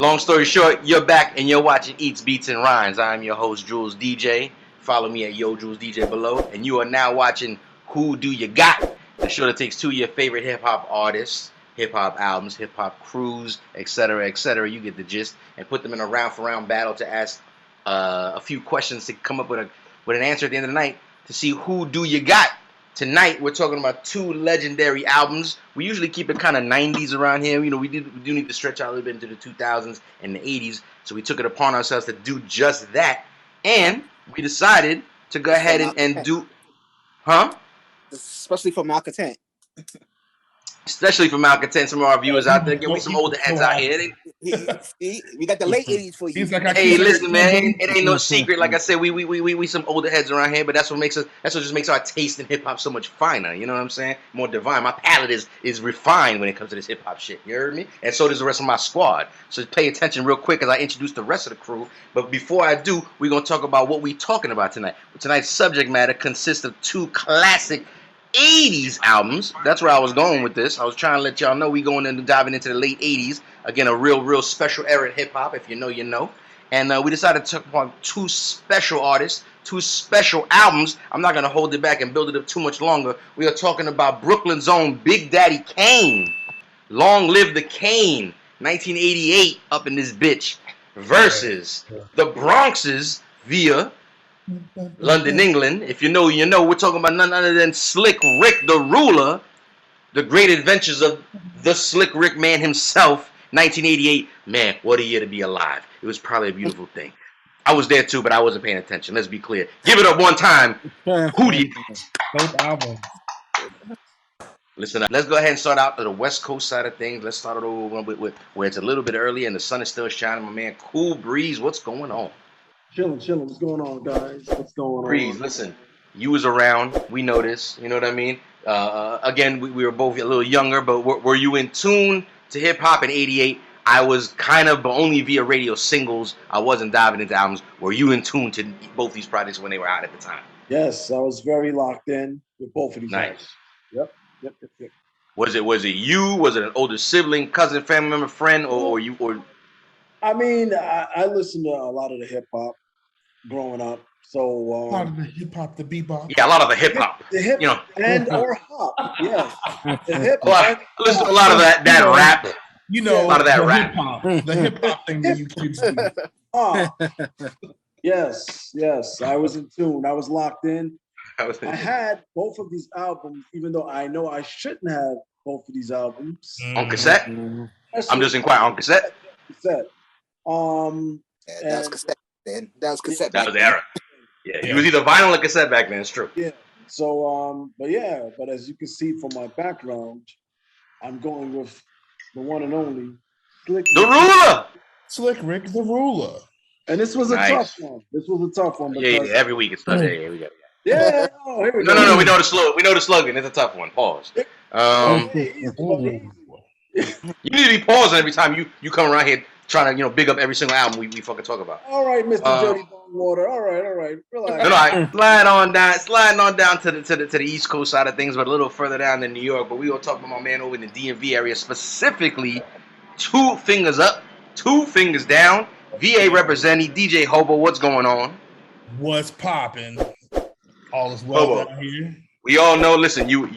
Long story short, you're back and you're watching Eats, Beats, and Rhymes. I'm your host, Jules DJ. Follow me at Yo Jules DJ below. And you are now watching Who Do You Got? The show that takes two of your favorite hip-hop artists, hip-hop albums, hip-hop crews, etc., etc. You get the gist. And put them in a round-for-round battle to ask a few questions to come up with an answer at the end of the night to see who do you got. Tonight, we're talking about two legendary albums. We usually keep it kind of 90s around here. You know, we do need to stretch out a little bit into the 2000s and the 80s. So we took it upon ourselves to do just that. And we decided to go ahead and do... Huh? Especially for malcontent. Especially for malcontent, some of our viewers out there. Get me some older heads out here. We got the late 80s for you. Hey, listen, man, it ain't no secret. Like I said, we some older heads around here, but that's what just makes our taste in hip hop so much finer. You know what I'm saying? More divine. My palate is refined when it comes to this hip hop shit. You heard me? And so does the rest of my squad. So pay attention real quick as I introduce the rest of the crew. But before I do, we're gonna talk about what we're talking about tonight. Tonight's subject matter consists of two classic 80s albums. That's where I was going with this. I was trying to let y'all know we going into diving into the late 80s. Again, a real special era in hip hop. If you know, you know. And we decided to talk about two special artists, two special albums. I'm not going to hold it back and build it up too much longer. We are talking about Brooklyn's own Big Daddy Kane. Long live the Kane. 1988 up in this bitch. Versus the Bronx's via London, England. If you know, you know. We're talking about none other than Slick Rick the Ruler. The Great Adventures of the Slick Rick man himself. 1988. Man, what a year to be alive. It was probably a beautiful thing. I was there too, but I wasn't paying attention. Let's be clear. Give it up one time. Who do you got? Both albums. Listen up. Let's go ahead and start out to the West Coast side of things. Let's start it over with where it's a little bit early and the sun is still shining. My man, Cool Breeze. What's going on? Chilling. What's going on, guys? What's going on? Breeze, listen, you was around. We know this. You know what I mean? Again, we were both a little younger, but were you in tune to hip-hop in 88? I was kind of, but only via radio singles. I wasn't diving into albums. Were you in tune to both these projects when they were out at the time? Yes, I was very locked in with both of these Nice. albums. Yep. Was it you? Was it an older sibling, cousin, family member, friend, or you? Or I mean, I listened to a lot of the hip-hop growing up. So A lot of the hip hop, the bebop. yeah, a lot of the hip hop. The hip, You know, and or hop. Yes. The hip I listen to a lot of that rap. You know, A lot of that the rap. hip hop thing that you kids do. Yes. I was in tune. I was locked in. I I had both of these albums, even though I know I shouldn't have both of these albums. on cassette. I'm just inquiring on cassette. Cassette. Yeah, that was cassette then. That was cassette. That was the era. Yeah, it was either vinyl or cassette back then. It's true. Yeah. So, but as you can see from my background, I'm going with the one and only Slick. The Ruler. Slick Rick the Ruler. And this was a Nice. tough one. Yeah, Because, every week it's tough. Yeah, we got. yeah. Oh, here we go. No. We know the slogan. We know the slogan. It's a tough one. Pause. You need to be pausing every time you come around here trying to big up every single album we fucking talk about. All right, Mr. Jody Bongwater. All right. Relax. No, I sliding on down to the East Coast side of things, but a little further down than New York. But we gonna talk about my man over in the DMV area, specifically 2 fingers up, 2 fingers down. VA representing DJ Hobo. What's going on? What's popping? All is well Hobo. down here. We all know. Listen, you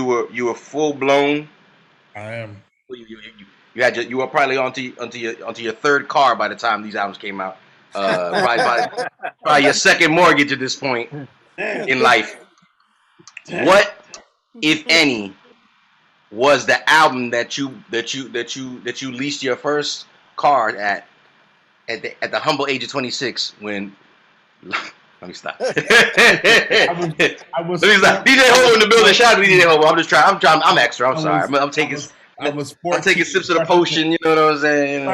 were full blown. I am. You were probably onto your 3rd car by the time these albums came out. Probably your 2nd mortgage at this point in life. What, if any, was the album that you leased your first car at the humble age of 26 when? Let me stop. I was. Let me stop. DJ Hobo in the building. Shout out to DJ Hobo. I'm just trying. I'm extra. I'm sorry. I'm taking sips of the potion. You know what I'm saying?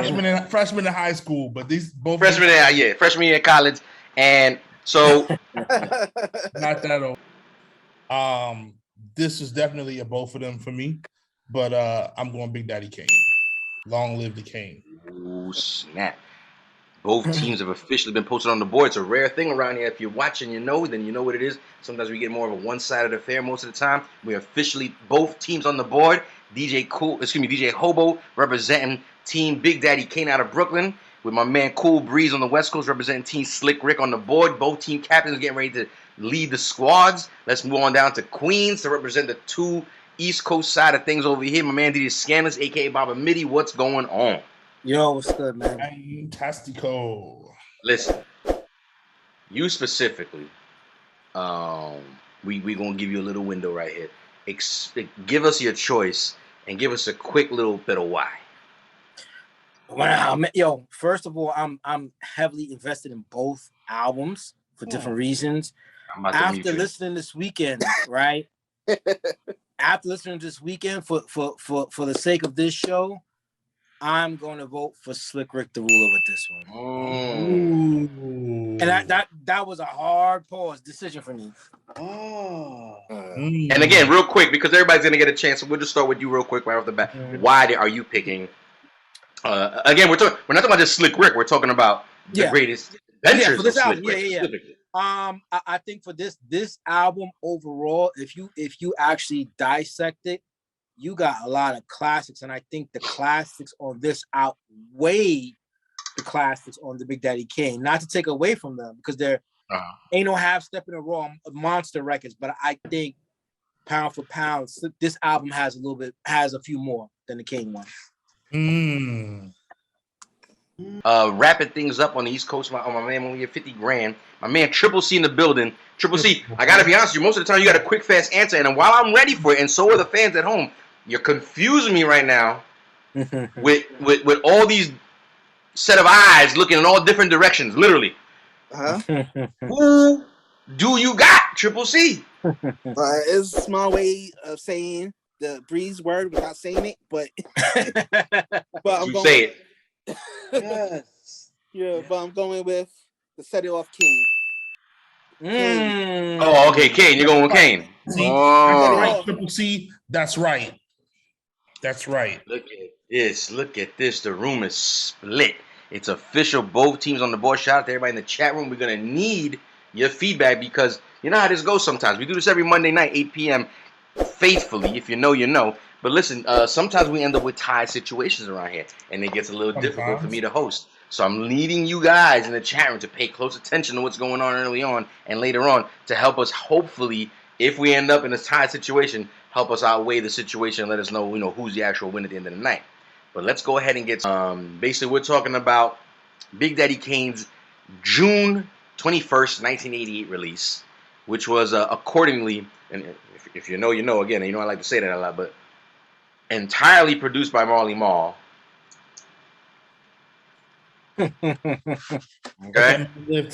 Freshman in high school, but these both freshman year in college, and so not that old. This is definitely a both of them for me, but I'm going Big Daddy Kane. Long live the Kane. Ooh, snap. Both teams have officially been posted on the board. It's a rare thing around here. If you're watching, then you know what it is. Sometimes we get more of a one-sided affair most of the time. We're officially both teams on the board. DJ Hobo representing Team Big Daddy Kane out of Brooklyn, with my man Cool Breeze on the West Coast representing Team Slick Rick on the board. Both team captains getting ready to lead the squads. Let's move on down to Queens to represent the 2 East Coast side of things over here. My man DJ Scandalous, aka Baba Mitty. What's going on? Yo, what's good, man? Fantastico. Listen, you specifically, we gonna give you a little window right here. Give us your choice and give us a quick little bit of why. Wow, man. Yo, first of all, I'm heavily invested in both albums for different reasons. After listening this weekend, right? After listening this weekend, for the sake of this show, I'm going to vote for Slick Rick the Ruler with this one. Ooh. And that was a hard decision for me. And again, real quick, because everybody's gonna get a chance, so we'll just start with you real quick right off the bat. Why are you picking? Again, we're not talking about just Slick Rick. We're talking about the greatest adventures for this of album. Slick Rick. I think for this album overall, if you actually dissect it, you got a lot of classics, and I think the classics on this outweigh the classics on the Big Daddy Kane. Not to take away from them, because there ain't no half step in a raw monster records, but I think pound for pound, this album has a few more than the Kane one. Wrapping things up on the East Coast, my man, when we get 50 grand, my man Triple C in the building. Triple C, I gotta be honest with you, most of the time you got a quick, fast answer, and while I'm ready for it, and so are the fans at home, you're confusing me right now with all these set of eyes looking in all different directions, literally. Who do you got, Triple C? It's my way of saying the Breeze word without saying it, but I'm going. Say it. Yes. Yeah, but I'm going with the Set It Off King. Oh, okay, Kane. You're going with Kane. That's right, Triple C. That's right. That's right. Look at this. Look at this. The room is split. It's official. Both teams on the board. Shout out to everybody in the chat room. We're going to need your feedback, because you know how this goes sometimes. We do this every Monday night, 8 p.m. faithfully. If you know, you know. But listen, sometimes we end up with tie situations around here, and it gets a little difficult for me to host. So I'm needing you guys in the chat room to pay close attention to what's going on early on and later on, to help us, hopefully, if we end up in a tie situation, help us outweigh the situation and let us know, who's the actual winner at the end of the night. But let's go ahead and get basically we're talking about Big Daddy Kane's June 21st, 1988 release, which was accordingly, and if you know, you know, again, I like to say that a lot, but entirely produced by Marley Marl. Okay. Let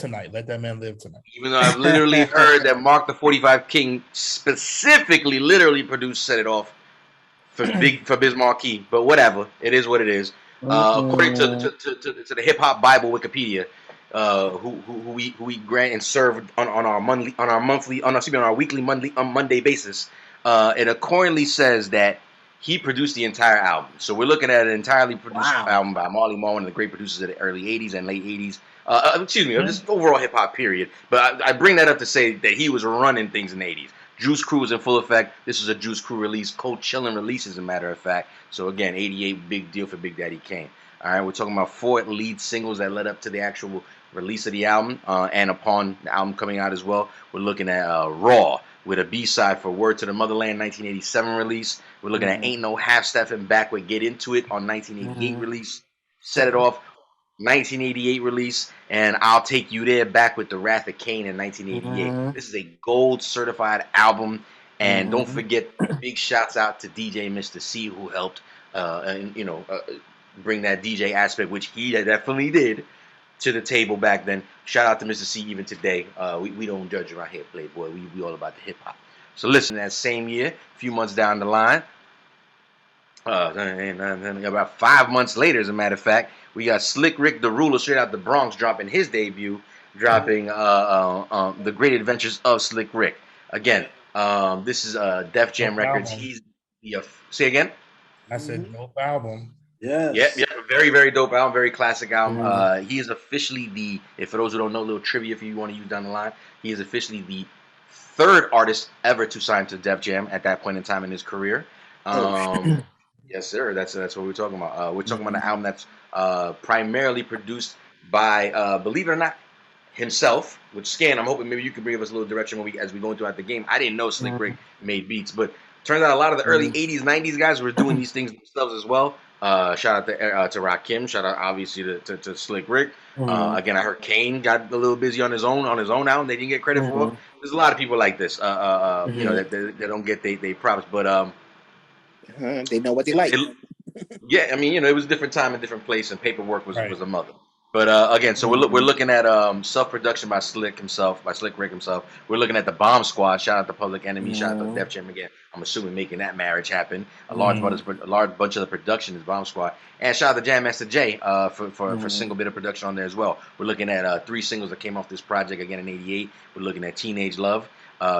that man live tonight. Even though I've literally heard that Mark the 45 King specifically literally produced Set It Off for Biz Markie, but whatever, it is what it is. According to the Hip Hop Bible Wikipedia, who we grant and serve on our weekly Monday basis, it accordingly says that he produced the entire album. So we're looking at an entirely produced album by Marley Marl, one of the great producers of the early 80s and late 80s. Just overall hip hop period. But I bring that up to say that he was running things in the 80s. Juice Crew was in full effect. This was a Juice Crew release. Cold Chillin' release, as a matter of fact. So again, 88, big deal for Big Daddy Kane. All right, we're talking about 4 lead singles that led up to the actual release of the album. And upon the album coming out as well, we're looking at Raw, with a B-side for Word to the Motherland 1987 release. We're looking at Ain't No Half Steppin' Backward, Get Into It on 1988 release. Set It Off 1988 release, and I'll Take You There back with The Wrath of Kane in 1988. This is a gold certified album, and don't forget, big shouts out to DJ Mr. C, who helped bring that DJ aspect, which he definitely did, to the table back then. Shout out to Mr. C even today. We don't judge around here, Playboy. We all about the hip hop. So listen, that same year, a few months down the line, about 5 months later, as a matter of fact, we got Slick Rick the Ruler, straight out the Bronx, dropping his debut, The Great Adventures of Slick Rick. Again, this is Def Jam Records. He's say again? I said dope album. Yes. Yep. A very, very dope album, very classic album. He is officially for those who don't know, a little trivia if you want to use down the line, he is officially the 3rd artist ever to sign to Def Jam at that point in time in his career. Yes, sir. That's what we're talking about. We're talking about an album that's primarily produced by, believe it or not, himself. Which Scan, I'm hoping maybe you can bring us a little direction when as we go throughout the game. I didn't know Slick Rick made beats, but turns out a lot of the early '80s, '90s guys were doing these things themselves as well. Shout out to Rakim. Shout out obviously to Slick Rick. Again, I heard Kane got a little busy on his own album. They didn't get credit for. There's a lot of people like this. You know that don't get they props, but they know what they like. yeah, I mean, you know, it was a different time and different place, and paperwork was a mother. But again, so we're looking at self-production by Slick Rick himself. We're looking at the Bomb Squad. Shout out to Public Enemy. Shout out to Def Jam again. I'm assuming making that marriage happen. A large bunch of the production is Bomb Squad, and shout out to Jam Master Jay for a single bit of production on there as well. We're looking at 3 singles that came off this project again in '88. We're looking at Teenage Love,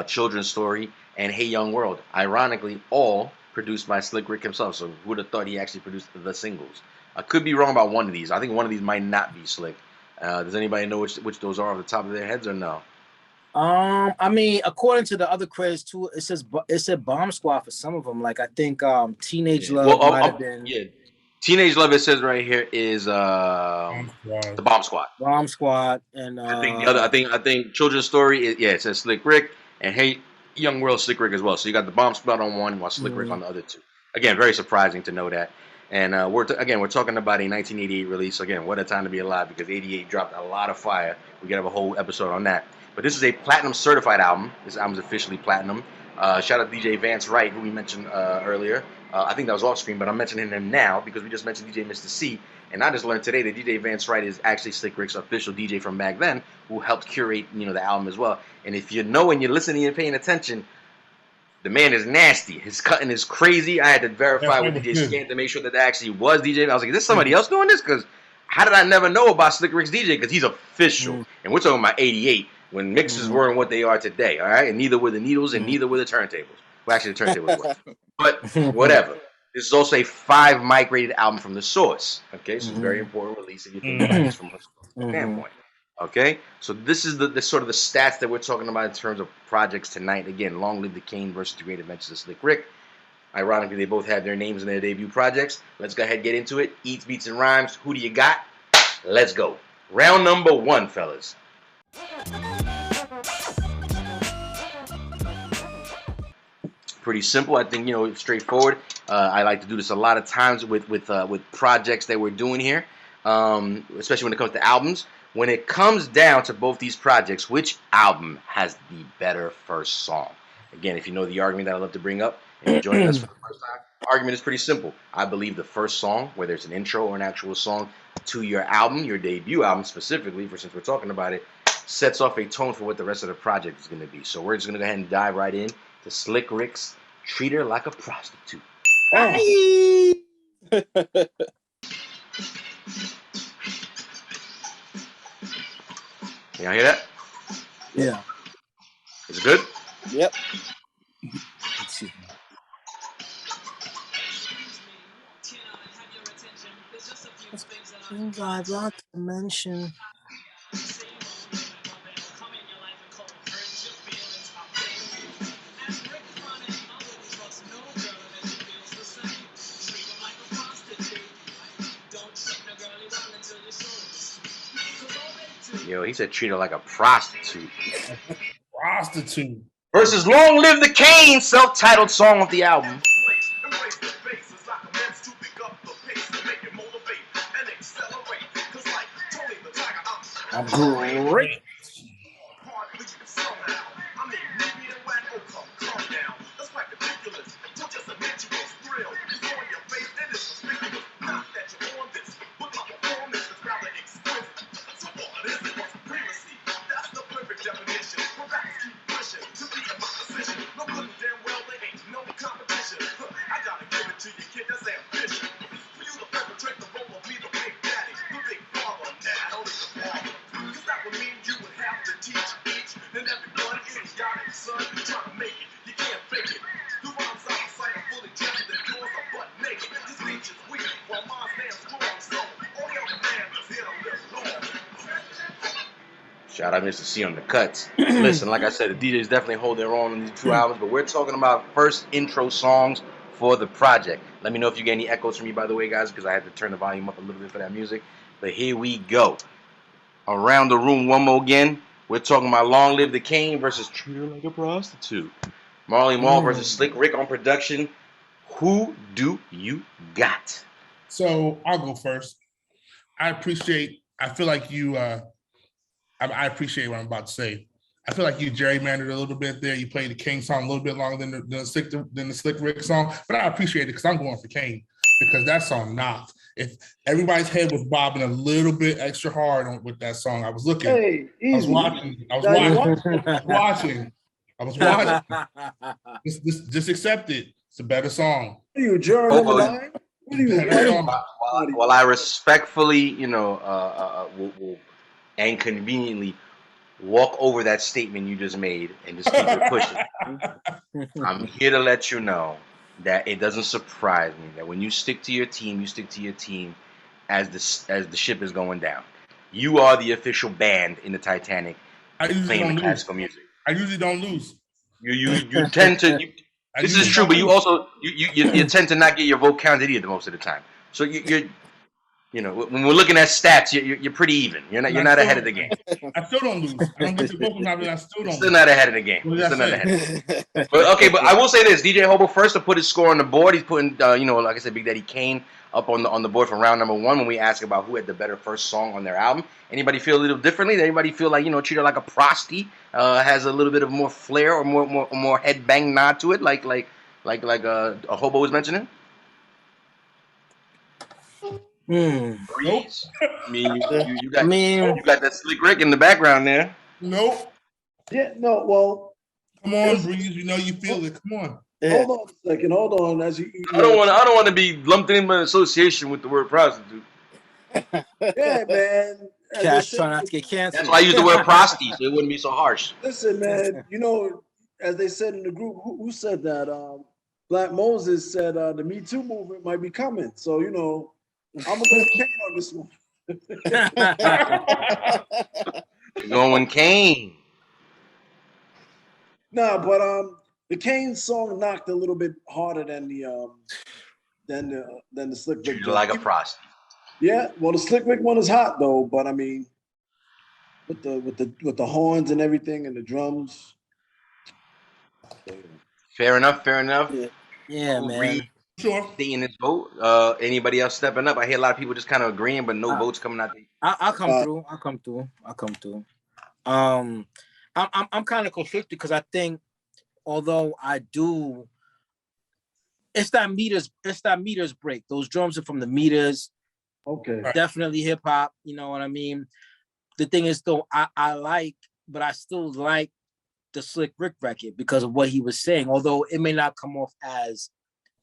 Children's Story, and Hey Young World. Ironically, all produced by Slick Rick himself. So who would have thought he actually produced the singles? I could be wrong about one of these. I think one of these might not be Slick. Does anybody know which those are off the top of their heads or no? I mean, according to the other credits too, it said Bomb Squad for some of them. Like I think Teenage Love might have been. Yeah, Teenage Love. It says right here is the Bomb Squad. Bomb Squad, and I think the other. I think Children's Story. It says Slick Rick, and Hey Young World Slick Rick as well. So you got the Bomb Squad on one, while Slick Rick on the other 2. Again, very surprising to know that. And we're talking about a 1988 release. Again, what a time to be alive, because '88 dropped a lot of fire. We could have a whole episode on that. But this is a platinum certified album. This album's officially platinum. Shout out to DJ Vance Wright, who we mentioned earlier. I think that was off screen, but I'm mentioning him now because we just mentioned DJ Mr. C. And I just learned today that DJ Vance Wright is actually Slick Rick's official DJ from back then, who helped curate, you know, the album as well. And if you know and you're listening and paying attention, the man is nasty. His cutting is crazy. I had to verify with DJ Scan to make sure that actually was DJ. I was like, is this somebody else doing this? Because how did I never know about Slick Rick's DJ? Because he's official. And we're talking about '88, when mixes weren't what they are today, all right? And neither were the needles and neither were the turntables. Well, actually, the turntables were. But whatever. This is also a 5 mic rated album from The Source. Okay, so it's a very important release if you think about this from a standpoint. Okay, so this is the sort of the stats that we're talking about in terms of projects tonight. Again, Long Live the Kane versus The Great Adventures of Slick Rick. Ironically, they both had their names in their debut projects. Let's go ahead and get into it. Eats, Beats, and Rhymes. Who do you got? Let's go. Round number 1, fellas. Pretty simple. I think, you know, straightforward. I like to do this a lot of times with projects that we're doing here, especially when it comes to albums. When it comes down to both these projects, which album has the better first song? Again, if you know the argument that I love to bring up and you're joining us for the first time, argument is pretty simple. I believe the first song, whether it's an intro or an actual song to your album, your debut album specifically, since we're talking about it, sets off a tone for what the rest of the project is going to be. So we're just going to go ahead and dive right in to Slick Rick's Treat Her Like a Prostitute. Y'all hear that? Yeah. Is it good? Yep. Let's see. I'd like to mention. Yo, he said treat her like a prostitute. Prostitute. Versus Long Live the Kane, self-titled song of the album. I'm great. Shout out Mr. C on the cuts. Listen, like I said, the DJs definitely hold their own on these 2 albums, but we're talking about first intro songs for the project. Let me know if you get any echoes from me, by the way, guys, because I had to turn the volume up a little bit for that music. But here we go. Around the room one more again. We're talking about Long Live the Kane versus Treat Her Like a Prostitute. Marley Marl versus Slick Rick on production. Who do you got? So I'll go first. I feel like you, I appreciate what I'm about to say. I feel like you gerrymandered a little bit there. You played the Kane song a little bit longer than the Slick Rick song, but I appreciate it because I'm going for Kane because that song knocked. If everybody's head was bobbing a little bit extra hard with that song, I was looking. Hey, I was watching. Just accept it. It's a better song. What are you, Jerry on the line? What are you? While I respectfully, will and conveniently walk over that statement you just made and just keep it pushing. I'm here to let you know that it doesn't surprise me that when you stick to your team, you stick to your team as the ship is going down. You are the official band in the Titanic playing the classical music. I usually don't lose. You tend to. This is true, but you also you tend to not get your vote counted either most of the time. So you're when we're looking at stats, you're pretty even. You're not ahead of the game. I still don't lose. I don't get the vote, but I still don't. Still not ahead of the game. But I will say this: DJ Hobo first to put his score on the board. He's putting like I said, Big Daddy Kane up on the board for round number 1 when we ask about who had the better first song on their album. Anybody feel a little differently? Did anybody feel like Treat Her Like a Prosty has a little bit of more flair or more headbang nod to it, like a Hobo was mentioning? Breeze. I mean, you got that Slick Rick in the background there. Nope. Yeah, no, well. Come on, Breeze. You feel it. Come on. Hold on a second. Hold on. I don't want to be lumped in by association with the word prostitute. Yeah, man. Cash trying not to get canceled. That's why I use the word prosty, so it wouldn't be so harsh. Listen, man. As they said in the group, who said that? Black Moses said the Me Too movement might be coming. So I'm gonna go Kane on this one. Going Kane. Nah, but the Kane song knocked a little bit harder than the Slick Rick. Treat Her Like a Prosty. Yeah, well, the Slick Rick one is hot though, but I mean, with the horns and everything and the drums. Fair enough. Yeah, man. Sure. Stating his vote. Anybody else stepping up? I hear a lot of people just kind of agreeing, but no votes coming out. I'll come through. I'm kind of conflicted because I think, although I do, it's that meters break. Those drums are from the meters. Okay. Definitely hip hop. You know what I mean? The thing is, though, I still like the Slick Rick record because of what he was saying. Although it may not come off as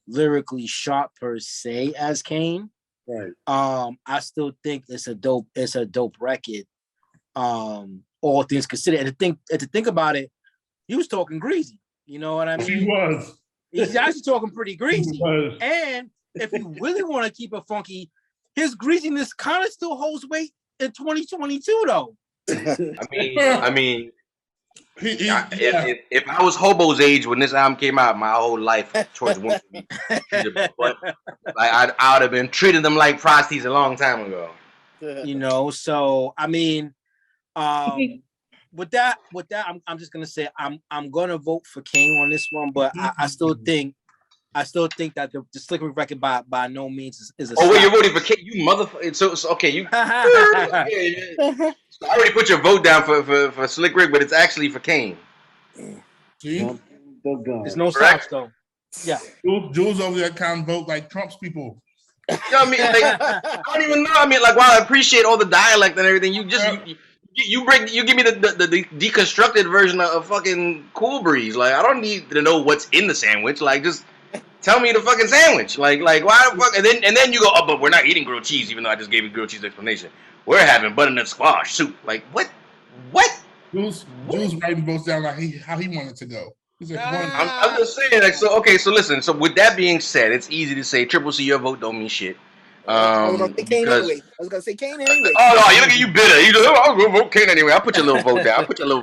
lyrically sharp per se as Kane. Right. I still think it's a dope record. All things considered. And to think about it, he was talking greasy. You know what I mean? He was. He's actually talking pretty greasy. And if you really want to keep it funky, his greasiness kind of still holds weight in 2022, though. I mean, if I was Hobo's age when this album came out, my whole life towards women, I would have been treating them like prosties a long time ago. So I mean, with that, I'm just gonna say I'm gonna vote for Kane on this one, but I still think that the Slick Rick record by no means is a. Oh wait, you're voting for Kane, you motherfucker! So okay, you. I already put your vote down for Slick Rick, but it's actually for Kane. See, there's no stops though. Yeah, Jules over there can't vote like Trump's people. I don't even know. While I appreciate all the dialect and everything, you give me the deconstructed version of fucking Cool Breeze. I don't need to know what's in the sandwich. Just tell me the fucking sandwich. Why the fuck? And then you go, oh, but we're not eating grilled cheese, even though I just gave you grilled cheese explanation. We're having butternut squash soup. What? Jules writing votes down how he wanted to go. He's like, I'm just saying. So listen. So with that being said, it's easy to say Triple C, your vote don't mean shit. I was gonna say Kane anyway. Oh no, you bitter. You just, I'll go vote Kane anyway. I'll put your little vote down. Put your little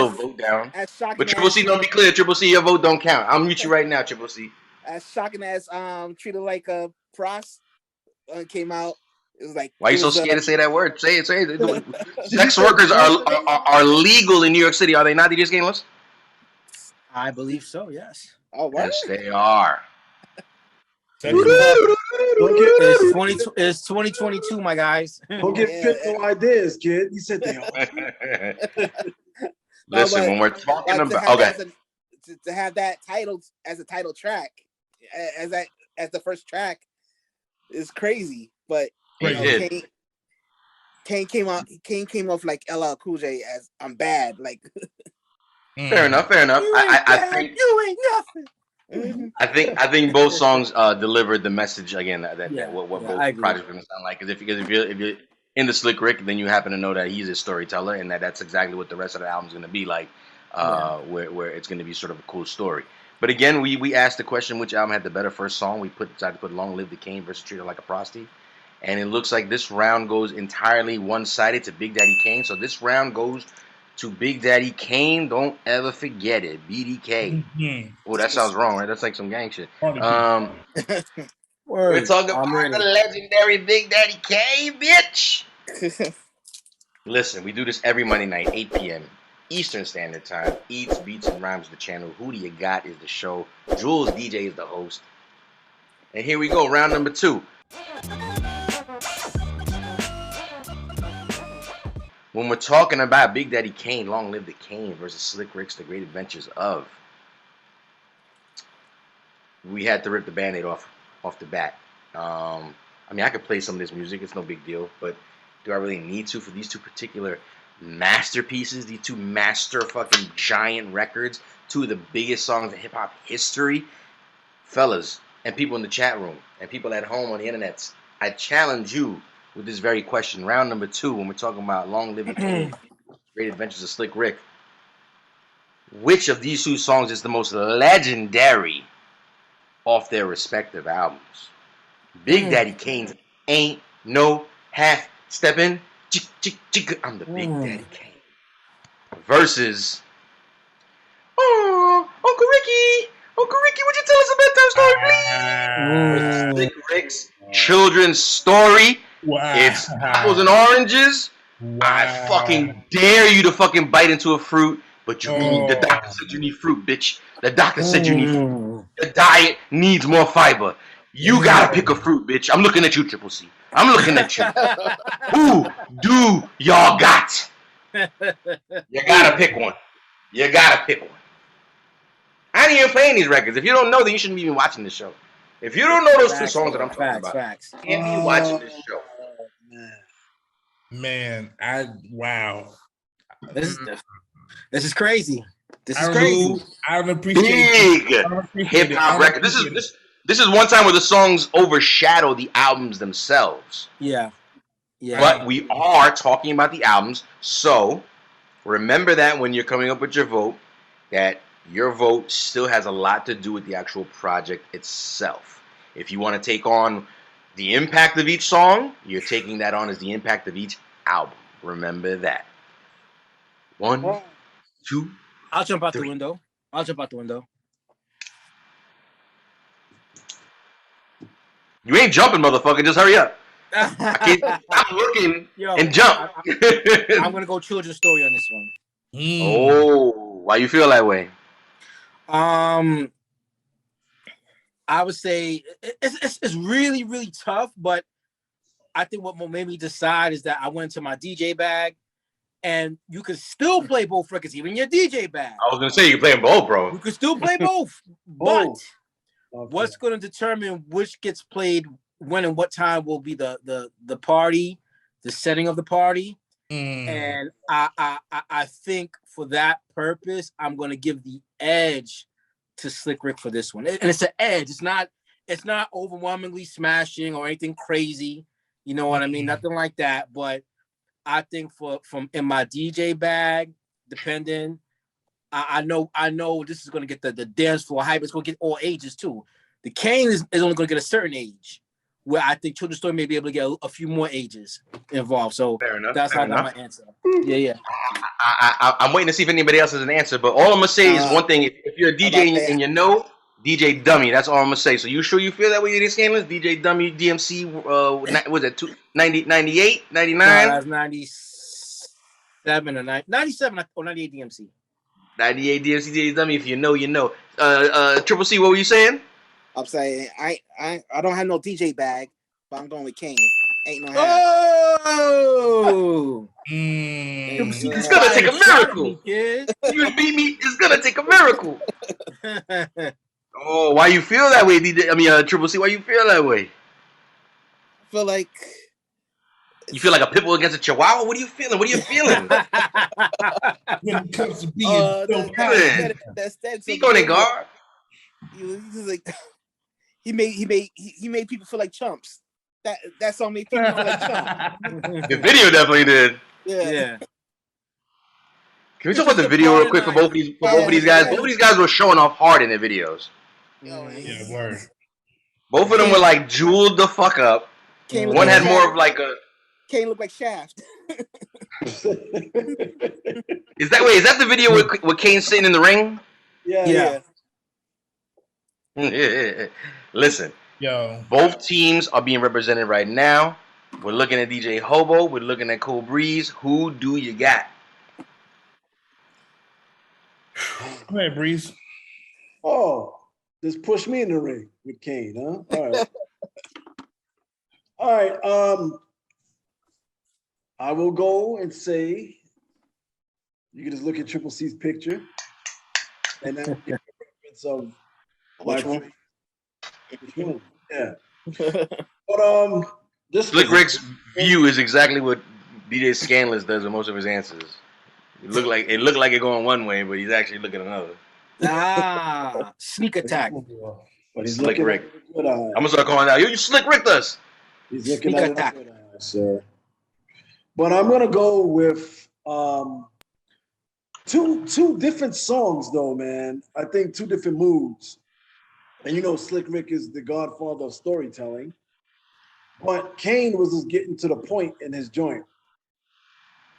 vote down. But Triple C, don't be clear. Triple C, your vote don't count. I'll mute you right now, Triple C. as shocking as Treated Like a Prost came out. It was like, Why you it so was, scared to say that word? Say it. Say it. Sex workers are legal in New York City. Are they not? DJ Scanless? I believe so. Yes. Oh, what? Yes, they are. It's 2022, my guys. Don't get fit no ideas, kid. You said they are. Listen, but- when we're talking But about to have that title as a title track, as the first track, is crazy. But He did. Kane came off like LL Cool J as I'm bad. Like Fair enough. I think you ain't nothing. I think both songs delivered the message again that what both I agree. projects gonna sound like. Because if you're into Slick Rick, then you happen to know that he's a storyteller, and that's exactly what the rest of the album's gonna be like. Where it's gonna be sort of a cool story. But again, we asked the question, which album had the better first song? We decided to put "Long Live the Kane" versus "Treated Like a Prosty," and it looks like this round goes entirely one-sided to Big Daddy Kane. So this round goes to Big Daddy Kane. Don't ever forget it, BDK. Oh, that sounds wrong, right? That's like some gang shit. We're talking about the legendary Big Daddy Kane, bitch. Listen, we do this every Monday night, 8 p.m. Eastern Standard Time. Eats, Beats, and Rhymes the channel. Who Do You Got is the show. Jules DJ is the host. And here we go, round number 2. When we're talking about Big Daddy Kane, Long Live the Kane versus Slick Rick's The Great Adventures of, we had to rip the Band-Aid off the bat. I mean, I could play some of this music. It's no big deal. But do I really need to for these two particular masterpieces, these two master fucking giant records, two of the biggest songs in hip-hop history? Fellas, and people in the chat room, and people at home on the internet, I challenge you with this very question. Round number 2, when we're talking about Long Live the Kane, Great Adventures of Slick Rick, which of these two songs is the most legendary off their respective albums? Big Daddy Kane's Ain't No Half Steppin', I'm the Big Daddy Kane, versus Uncle Ricky, would you tell us a bedtime story, please? Slick Rick's children's story. It's apples and oranges. I fucking dare you to fucking bite into a fruit, but the doctor said you need fruit, bitch. The doctor said you need fruit. The diet needs more fiber. You gotta pick a fruit, bitch. I'm looking at you, Triple C. I'm looking at you. Who do y'all got? You gotta pick one. You gotta pick one. I ain't even playing these records. If you don't know, then you shouldn't be even watching this show. If you don't know those two songs that I'm talking about, you can't be watching this show. Man, wow. This is crazy. This is crazy. I don't appreciate big hip hop record. This is one time where the songs overshadow the albums themselves. Yeah. But we are talking about the albums, so remember that when you're coming up with your vote, that your vote still has a lot to do with the actual project itself. If you want to take on the impact of each song, you're taking that on as the impact of each album. Remember that. 1, 2. I'll jump out 3. the window. You ain't jumping, motherfucker. Just hurry up. Stop looking and jump. I'm gonna go children's story on this one. Oh, why you feel that way? I would say it's really, really tough, but I think what made me decide is that I went to my DJ bag, and you can still play both records, even your DJ bag. I was gonna say you can play them both, bro. You can still play both, but what's going to determine which gets played when and what time will be the party, the setting of the party. And I think for that purpose, I'm going to give the edge to Slick Rick for this one. And it's an edge. It's not overwhelmingly smashing or anything crazy. You know what I mean? Nothing like that. But I think from in my DJ bag, depending, I know this is going to get the dance floor hype. It's going to get all ages too. The Kane is only going to get a certain age, where I think Children's Story may be able to get a few more ages involved. So that's how I got my answer. Yeah. I'm waiting to see if anybody else has an answer, but all I'm gonna say is one thing: if you're a DJ and you know, DJ Dummy. That's all I'm gonna say. So you sure you feel that way, DJ Scandalous? DJ Dummy, DMC. Was it 98, No, 99? that's 97 or 97 or 98 DMC. 98 DMC, DJ Dummy. If you know, you know. Triple C, what were you saying? I'm saying I don't have no DJ bag, but I'm going with Kane. Ain't no half. Oh, It's gonna take a miracle. You beat me. It's gonna take a miracle. Oh, why you feel that way, DJ? I mean, Triple C. Why you feel that way? I feel like You feel like a pit bull against a chihuahua? What are you feeling? What are you feeling? When it comes to being so that's Speak on it, guard. He's like he made people feel like chumps. That song made people feel like chumps. The video definitely did. yeah. Can we talk about the video real quick for both of these guys? Both of these guys were showing off hard in their videos. Yeah, word. Both of them were like jeweled the fuck up. One had more of like a. Kane looked like Shaft. Is that the video with Kane sitting in the ring? Yeah. Listen, Yo, both teams are being represented right now. We're looking at DJ Hobo. We're looking at Cool Breeze. Who do you got? go ahead, Breeze. Oh, just push me in the ring with Kane, huh? All right. All right. I will go and say you can just look at Triple C's picture, and then get a reference of Which one? Which one? Yeah. But this Slick Rick's view is exactly what DJ Scandalous does with most of his answers. It looked like it going one way, but he's actually looking another. Sneak attack. But he's Slick looking Rick. at the good eye. I'm gonna start calling out. You Slick Rick us. He's looking Sneak at attack. the good eye, sir. But I'm gonna go with two different songs though, man. I think two different moods. And you know, Slick Rick is the godfather of storytelling. But Kane was just getting to the point in his joint.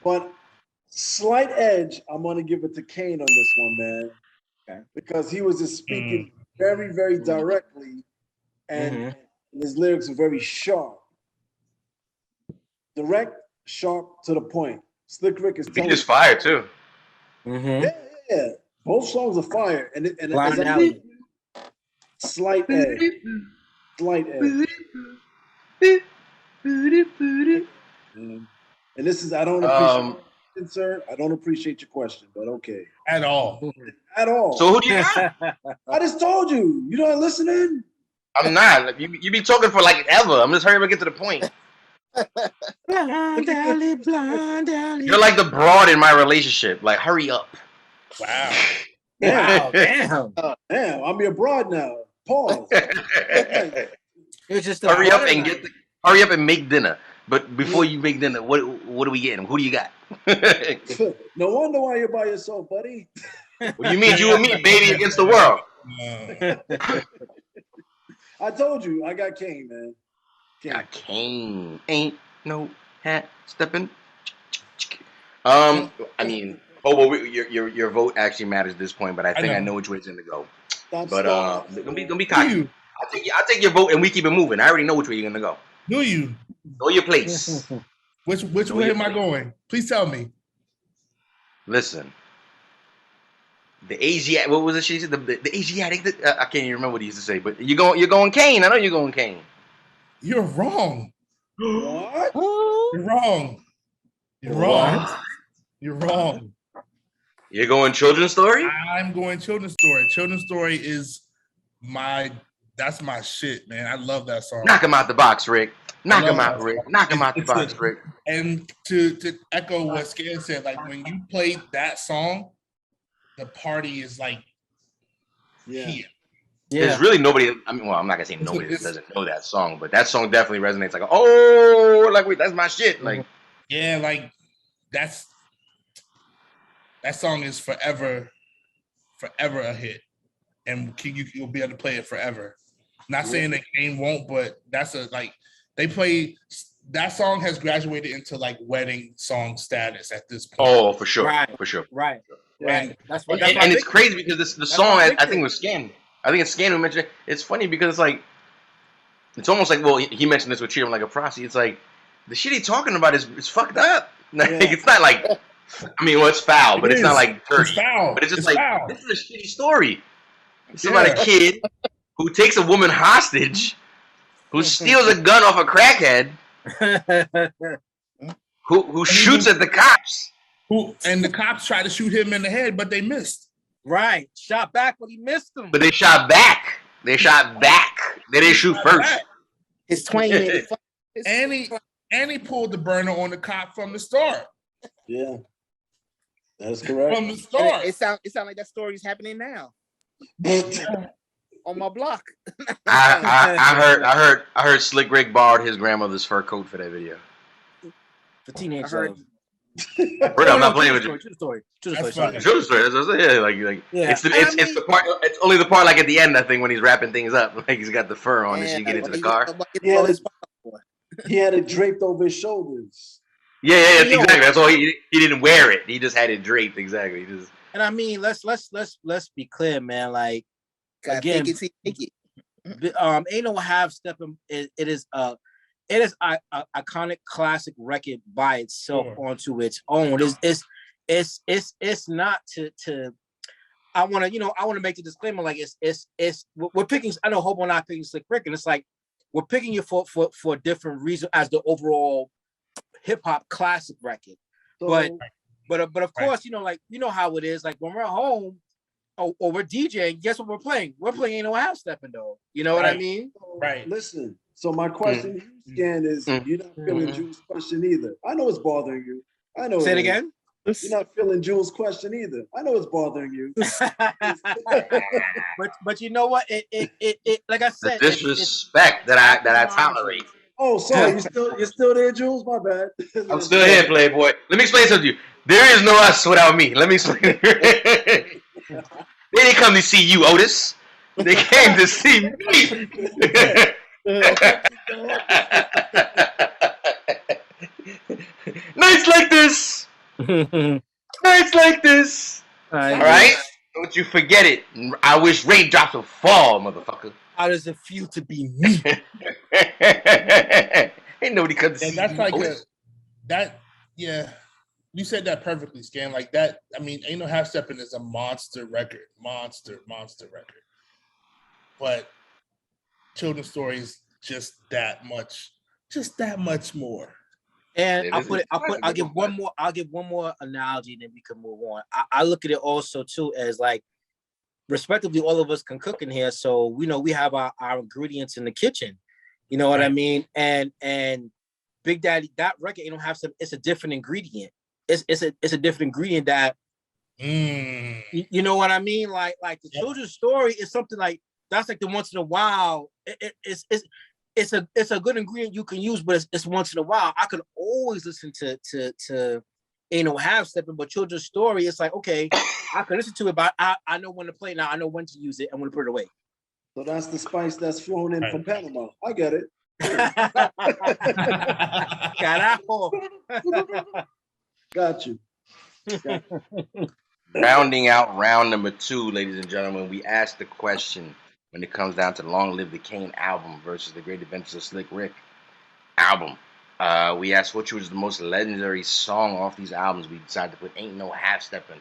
But slight edge, I'm gonna give it to Kane on this one, man. Okay. Because he was just speaking very, very directly, and his lyrics were very sharp. Direct, sharp, to the point. Slick Rick is Beat is fire too. yeah. Both songs are fire. And Blind as I Alley. slight edge. And this is, I don't appreciate it, sir. I don't appreciate your question, but okay. At all. At all. So who do you got? I just told you. You're not listening? I'm not. Like, you be talking for like ever. I'm just hurrying to get to the point. Blind alley, blind alley. You're like the broad in my relationship. Like, hurry up. Wow. Wow, damn. Damn, I'm your broad now. Pause. It's just Hurry up and make dinner. But before you make dinner, what are we getting? Who do you got? No wonder why you're by yourself, buddy. What you mean, you and me, baby, against the world? I told you, I got Kane, man. Got Kane. Ain't no hat stepping. I mean, your vote actually matters at this point, but I think I know which way it's gonna go. Don't be cocky. I'll take your vote and we keep it moving. I already know which way you're gonna go. Do you? Know your place. Which way am I going? Please tell me. Listen. The Asiatic, what was it she said? The Asiatic, I can't even remember what he used to say, but you're going Kane. I know you're going Kane. You're wrong. What? You're wrong. You're wrong. You're wrong. You're going Children's Story? I'm going Children's Story. Children's Story is that's my shit, man. I love that song. Knock him out the box, Rick. Knock him out, Rick. Knock him out the box, Rick. And to echo what Scan said, like when you play that song, the party is like here. There's really nobody. I mean, well, I'm not gonna say nobody that doesn't know that song, but that song definitely resonates. Like, oh, like wait, that's my shit. Like, yeah, like that song is forever a hit, and you'll be able to play it forever. Not saying that Kane won't, but that's they play. That song has graduated into like wedding song status at this point. Oh, for sure, Right. for sure. Right. And it's crazy because the song I think was Skin. I think it's Scan who mentioned it. It's funny because it's like, it's almost like, well, he mentioned this with treat him like a prostitute. It's like, the shit he's talking about is fucked up. Like, it's not like, I mean, well, it's foul, but it's not like dirty. It's foul. But it's just It's like, foul. this is a shitty story. It's about a kid who takes a woman hostage, who steals a gun off a crackhead, who shoots at the cops. And the cops tried to shoot him in the head, but they missed. Right. Shot back, but he missed him. But they shot back. They shot back. They didn't shoot first. His twang made it fun. And he pulled the burner on the cop from the start. Yeah, that's correct. From the start. It sound like that story is happening now on my block. I heard Slick Rick borrowed his grandmother's fur coat for that video. For teenage I heard- love. I'm not playing with you. True story. That's Sorry. funny. True story. That's what I'm saying. Like Yeah. it's the part. It's only the part like at the end. I think when he's wrapping things up, like he's got the fur on and she get into the car. Yeah, he had it draped over his shoulders. Yeah, exactly. That's all. He didn't wear it. He just had it draped. Exactly. He just. And I mean, let's be clear, man. Like again, Take it. ain't no half stepping. It is a iconic classic record by itself onto its own. It's not to. I want to make the disclaimer like it's we're picking. I know Hope not picking Slick Rick, and it's like we're picking you for a different reason as the overall hip hop classic record. So, But of course, how it is. Like when we're at home, or we're DJing, guess what we're playing? We're playing Ain't No Half Stepping though. You know what I mean? Right. Listen. So my question to you, Scan, is you're not feeling Jules' question either. I know it's bothering you. I know. Say it again. You're not feeling Jules' question either. I know it's bothering you. but you know what? It like I said, the disrespect that I tolerate. Oh, sorry. You're still there, Jules? My bad. I'm still here, Playboy. Let me explain something to you. There is no us without me. Let me explain. They didn't come to see you, Otis. They came to see me. Nights like this. Nights like this. All right? Don't you forget it. I wish raindrops would fall, motherfucker. How does it feel to be me? Ain't nobody come to see That's you, like Otis. yeah. You said that perfectly, Scan. Like that, I mean, Ain't No Half Stepping is a monster record. Monster record. But Children's Story is just that much more. And I'll give one more analogy, and then we can move on. I look at it also too as like, respectively, all of us can cook in here, so we have our ingredients in the kitchen. You know what I mean? And Big Daddy, that record, Ain't No Half Step, it's a different ingredient. It's a different ingredient that you know what I mean? Like the Children's Story is something like that's like the once in a while. It's a good ingredient you can use, but it's once in a while. I could always listen to Ain't No Half Stepping, but Children's Story, it's like, okay, I can listen to it, but I know when to play it now. I know when to use it and when to put it away. So that's the spice that's flown in from Panama. I get it. Carajo. Got you. Rounding out round number 2, ladies and gentlemen, we asked the question when it comes down to Long Live the Kane album versus The Great Adventures of Slick Rick album. We asked which was the most legendary song off these albums. We decided to put Ain't No Half Steppin'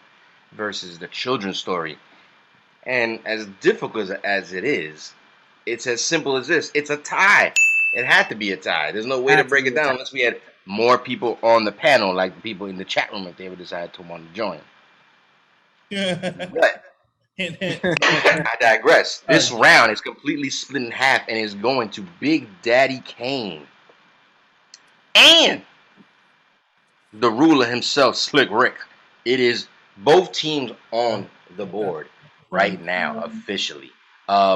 versus The Children's Story. And as difficult as it is, it's as simple as this. It's a tie. It had to be a tie. There's no way to break it down unless we had more people on the panel, like the people in the chat room, if they ever decided to want to join. But I digress. This round is completely split in half and is going to Big Daddy Kane and the ruler himself, Slick Rick. It is both teams on the board right now, officially.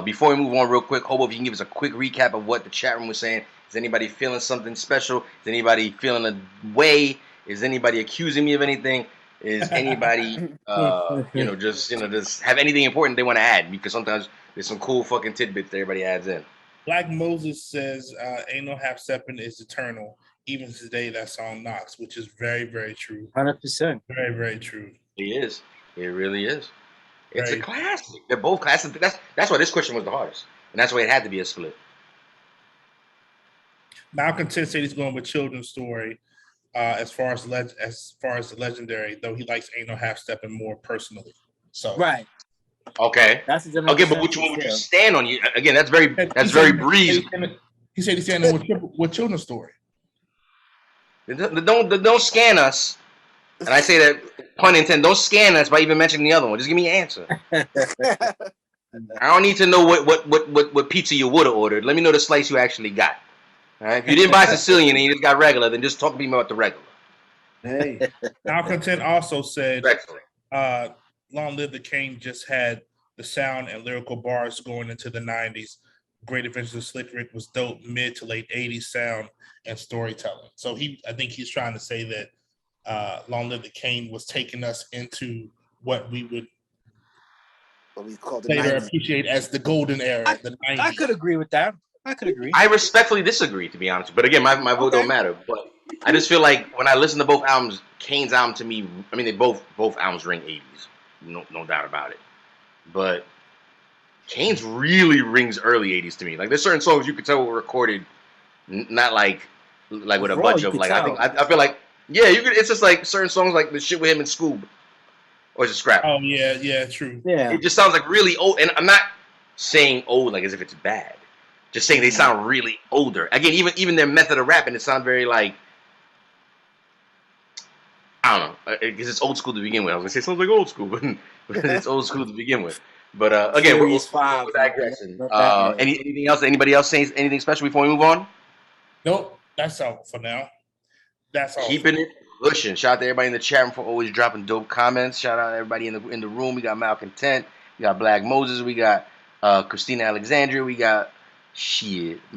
Before we move on real quick, Hobo, if you can give us a quick recap of what the chat room was saying. Is anybody feeling something special? Is anybody feeling a way? Is anybody accusing me of anything? Is anybody, just have anything important they want to add? Because sometimes there's some cool fucking tidbits that everybody adds in. Black Moses says, Ain't No Half Stepping is eternal. Even today, that song knocks, which is very, very true. 100%. Very, very true. It is. It really is. It's a Right. classic. They're both classic. That's why this question was the hardest, and that's why it had to be a split. Malcolm 10 said he's going with children's story. As far as the legendary, though he likes Ain't No Half Stepping more personally. So Right. Okay. That's the general Okay, but which consensus, one would you yeah. stand on? You again? That's very Breeze. He said he's standing with children's story. Don't scan us. And I say that pun intended. Don't scan us by even mentioning the other one. Just give me an answer. I don't need to know what pizza you would have ordered. Let me know the slice you actually got. All right. If you didn't buy Sicilian and you just got regular, then just talk to me about the regular. Hey, Malcolm 10 also said, Respectfully. Long Live the Kane just had the sound and lyrical bars going into the 90s. Great Adventures of Slick Rick was dope mid to late 80s sound and storytelling. So I think he's trying to say that Long Live the Kane was taking us into what we would call the later 90s. appreciate as the golden era, the 90s. I could agree with that. I could agree. I respectfully disagree, to be honest. But again, my vote don't matter. But I just feel like when I listen to both albums, Kane's album to me, I mean, they both albums ring 80s, no doubt about it. But Kane's really rings early 80s to me. Like there's certain songs you could tell were recorded, not like with a Overall, bunch you of could like tell. I feel like you could. It's just like certain songs like the shit with him in Scoob, or is it Scrap? Oh yeah, true. Yeah. It just sounds like really old, and I'm not saying old like as if it's bad. Just saying they sound really older. Again, even their method of rapping, it sounds very like I don't know, because it's old school to begin with. I was gonna say it sounds like old school, but it's old school to begin with. But again, we're digressing. Anything else? Anybody else saying anything special before we move on? Nope, that's all for now. That's all. Keeping it pushing. Shout out to everybody in the chat room for always dropping dope comments. Shout out to everybody in the room. We got Malcolm Tent. We got Black Moses. We got Christina Alexandria. We got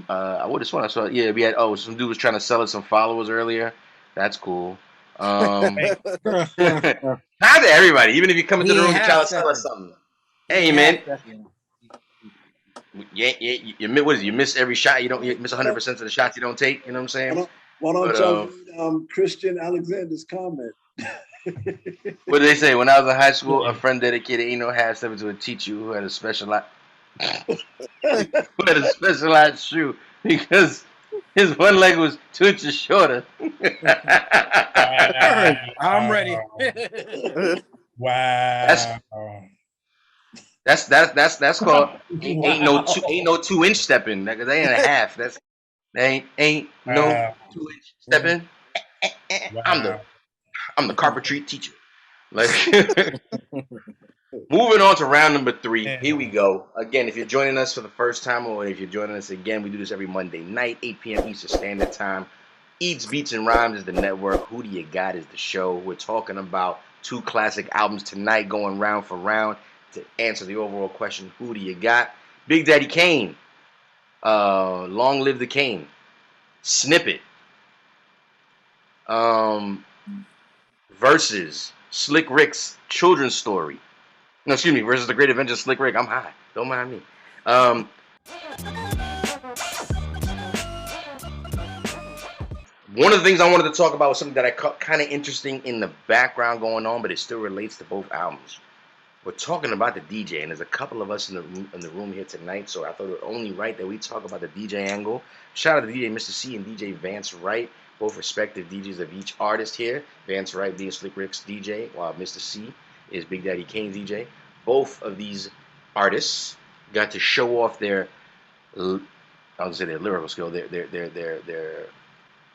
what is one I saw? Yeah, we had some dude was trying to sell us some followers earlier. That's cool. Shout out to everybody. Even if you come into the room to try to sell us something. Hey man. You miss every shot. You miss 100% of the shots you don't take. You know what I'm saying? Why don't y'all read Christian Alexander's comment? What did they say? When I was in high school, a friend dedicated Ain't No Half Stepping to a teacher who had a specialized shoe because his one leg was 2 inches shorter. I'm ready. Wow. That's called ain't no 2-inch stepping. That ain't a half. That ain't no 2-inch stepping. Wow. I'm the carpentry teacher. Like moving on to round number 3. Here we go. Again, if you're joining us for the first time or if you're joining us again, we do this every Monday night, 8 p.m. Eastern Standard Time. Eats, Beats, and Rhymes is the network. Who Do You Got is the show. We're talking about 2 classic albums tonight, going round for round to answer the overall question, who do you got? Big Daddy Kane. Long Live the Kane. Snippet. Versus Slick Rick's Children's Story. No, excuse me, versus The Great Adventures of Slick Rick. I'm high. Don't mind me. One of the things I wanted to talk about was something that I caught kind of interesting in the background going on, but it still relates to both albums. We're talking about the DJ, and there's a couple of us in the room here tonight, so I thought it was only right that we talk about the DJ angle. Shout out to DJ Mr. C and DJ Vance Wright, both respective DJs of each artist here. Vance Wright being Slick Rick's DJ, while Mr. C is Big Daddy Kane's DJ. Both of these artists got to show off their, I would say their lyrical skill, their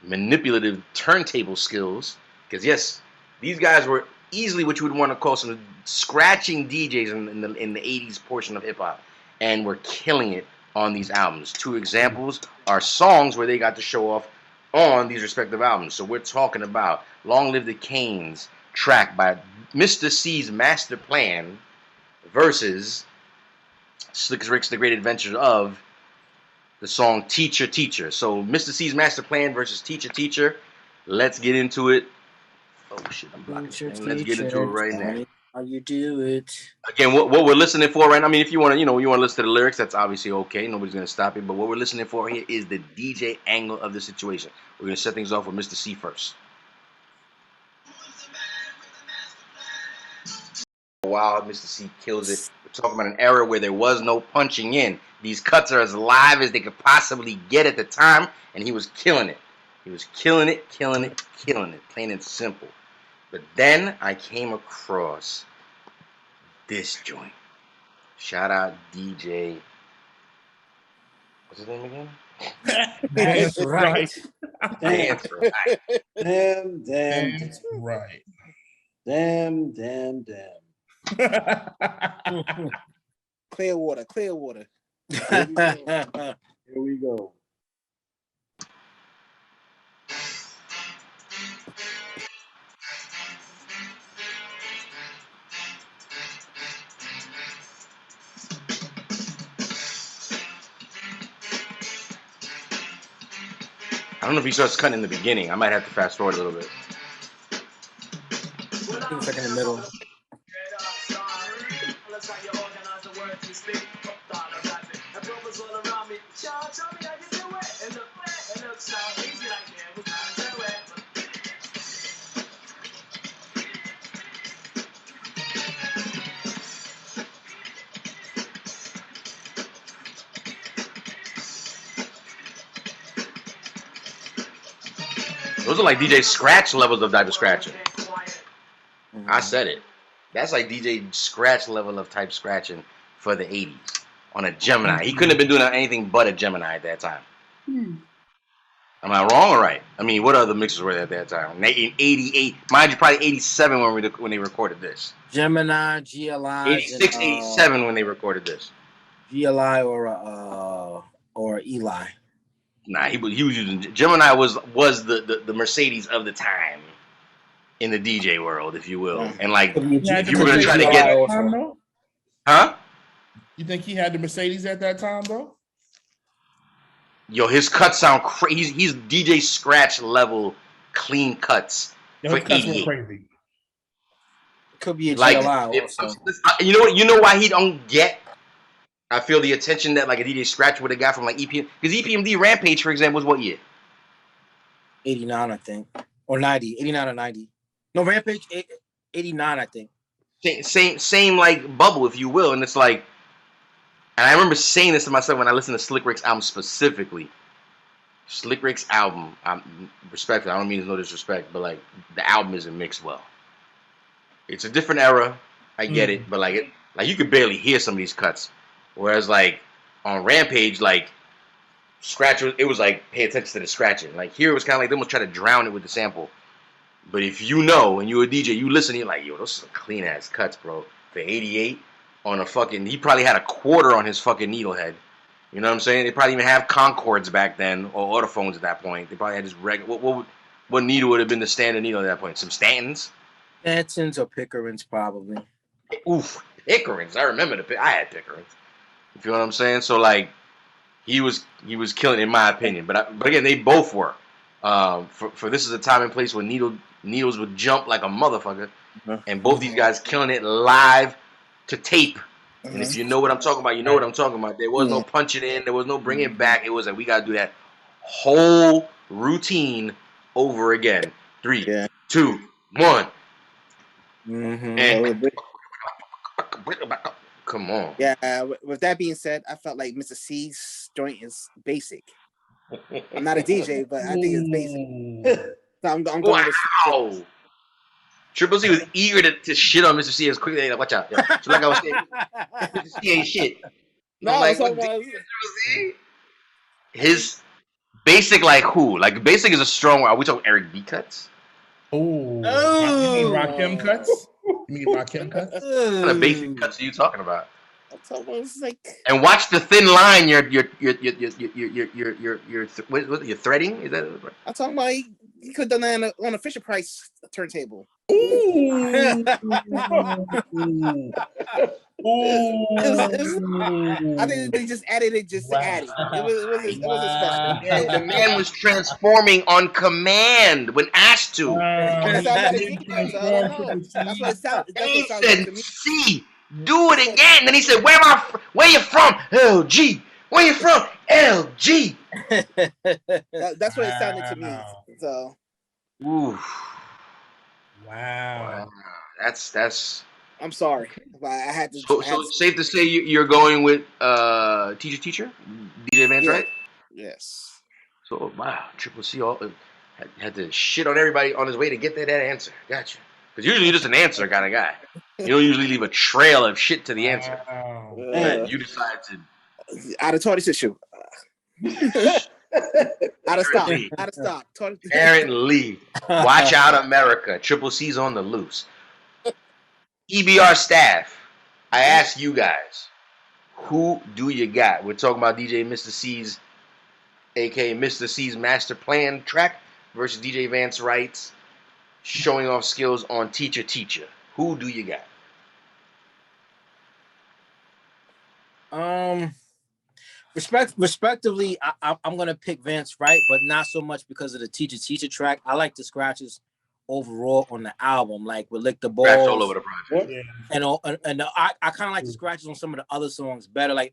manipulative turntable skills. Because yes, these guys were easily what you would want to call some scratching DJs in the 80s portion of hip hop, and were killing it on these albums. 2 examples are songs where they got to show off on these respective albums. So we're talking about Long Live the Kane's track by Mr. C's Master Plan versus Slick Rick's The Great Adventures of the song Teacher Teacher. So Mr. C's Master Plan versus Teacher Teacher. Let's get into it. Oh shit, I'm blocking. Let's get into it right now. How you do it? Again, what we're listening for right now. I mean, if you want to, you want to listen to the lyrics, that's obviously okay. Nobody's gonna stop it. But what we're listening for here is the DJ angle of the situation. We're gonna set things off with Mr. C first. while. Mr. C kills it. We're talking about an era where there was no punching in. These cuts are as live as they could possibly get at the time, and he was killing it. He was killing it, plain and simple. But then I came across this joint. Shout out DJ. What's his name again? That's right. That's right. Damn. That's right. Damn. Clear water. Here we go. I don't know if he starts cutting in the beginning. I might have to fast forward a little bit. It's like in the middle. Those are like DJ Scratch levels of type of scratching. I said it. That's like DJ Scratch level of type scratching for the 80s on a Gemini. He couldn't have been doing anything but a Gemini at that time. Am I wrong or right? I mean, what other mixes were there at that time? In 88, mind you, probably 87 when they recorded this. Gemini, GLI. 86, 87 when they recorded this. GLI or Eli. Nah, he was using Gemini was the Mercedes of the time in the DJ world, if you will. And like, if you were gonna try to get, huh? You think he had the Mercedes at that time, though? Yo, his cuts sound crazy. He's DJ Scratch level clean cuts for 88. Crazy. Could be a Like, GLI also. You know what? You know why he don't get? I feel the attention that like a DJ Scratch would have got from like EPM, because EPMD Rampage, for example, was what year? 89, I think, or 90. 89 or 90. No, Rampage 89, I think. Same like bubble, if you will, and it's like, and I remember saying this to myself when I listened to Slick Rick's album specifically. Slick Rick's album, respectfully, I don't mean there's no disrespect, but like the album isn't mixed well. It's a different era, I get it, but like you could barely hear some of these cuts. Whereas like on Rampage, like scratch, it was like pay attention to the scratching. Like here it was kind of like they almost try to drown it with the sample. But if you know and you're a DJ, you listen, you're like, yo, those are clean ass cuts, bro. For 88 on a fucking, he probably had a quarter on his fucking needle head. You know what I'm saying? They probably even have Concords back then or Autophones at that point. They probably had just regular. What needle would have been the standard needle at that point? Some Stantons? Stantons or Pickerins, probably. Oof, Pickerins. I remember I had Pickerins. You feel what I'm saying? So like, he was killing, in my opinion. But again, they both were. For this is a time and place where needles would jump like a motherfucker, and both these guys killing it live to tape. And if you know what I'm talking about, you know what I'm talking about. There was no punching in, there was no bringing it back. It was like we gotta do that whole routine over again. 3, 2, 1. And come on. Yeah. With that being said, I felt like Mr. C's joint is basic. I'm not a DJ, but I think it's basic. So I'm going wow. Triple C was eager to shit on Mr. C as quickly. Like, watch out. Yeah. So like I was saying, Mr. C ain't shit. No, I'm like, what his basic, like who? Like basic is a strong word. Are we talking Eric B cuts? Oh, you mean Rakim cuts? You mean Rakim cuts? What kind of basic cuts are you talking about? It's almost like. And watch the thin line. You're threading. Is that? I'm talking about he could have done that on a Fisher Price turntable. Ooh. I think they just added it just to add it. It was a special. Yeah, the man was transforming on command when asked to. That's what it sounded to me. See, do it again. Then he said, "Where you from? LG. Where you from? LG." That's what it sounded to me. So. Oof. Wow. That's I'm sorry, but I had to. So safe to say you're going with teacher, DJ Vance, Yeah. right? Yes. So wow, Triple C had to shit on everybody on his way to get that answer. Gotcha. Because usually you're just an answer kind of guy. You don't usually leave a trail of shit to the answer. Wow. But you decide to. Out of toilet tissue. Out of stock. Out of stock. Aaron Lee, watch out, America. Triple C's on the loose. EBR staff, I ask you guys, who do you got? We're talking about DJ Mr. C's, aka Mr. C's Master Plan track versus DJ Vance Wright's showing off skills on Teacher. Who do you got? Respectively, I'm gonna pick Vance Wright, but not so much because of the teacher track. I like the scratches overall on the album, like with Lick the Balls. Scratch all over the project. Yeah. And I kind of like the scratches on some of the other songs better. Like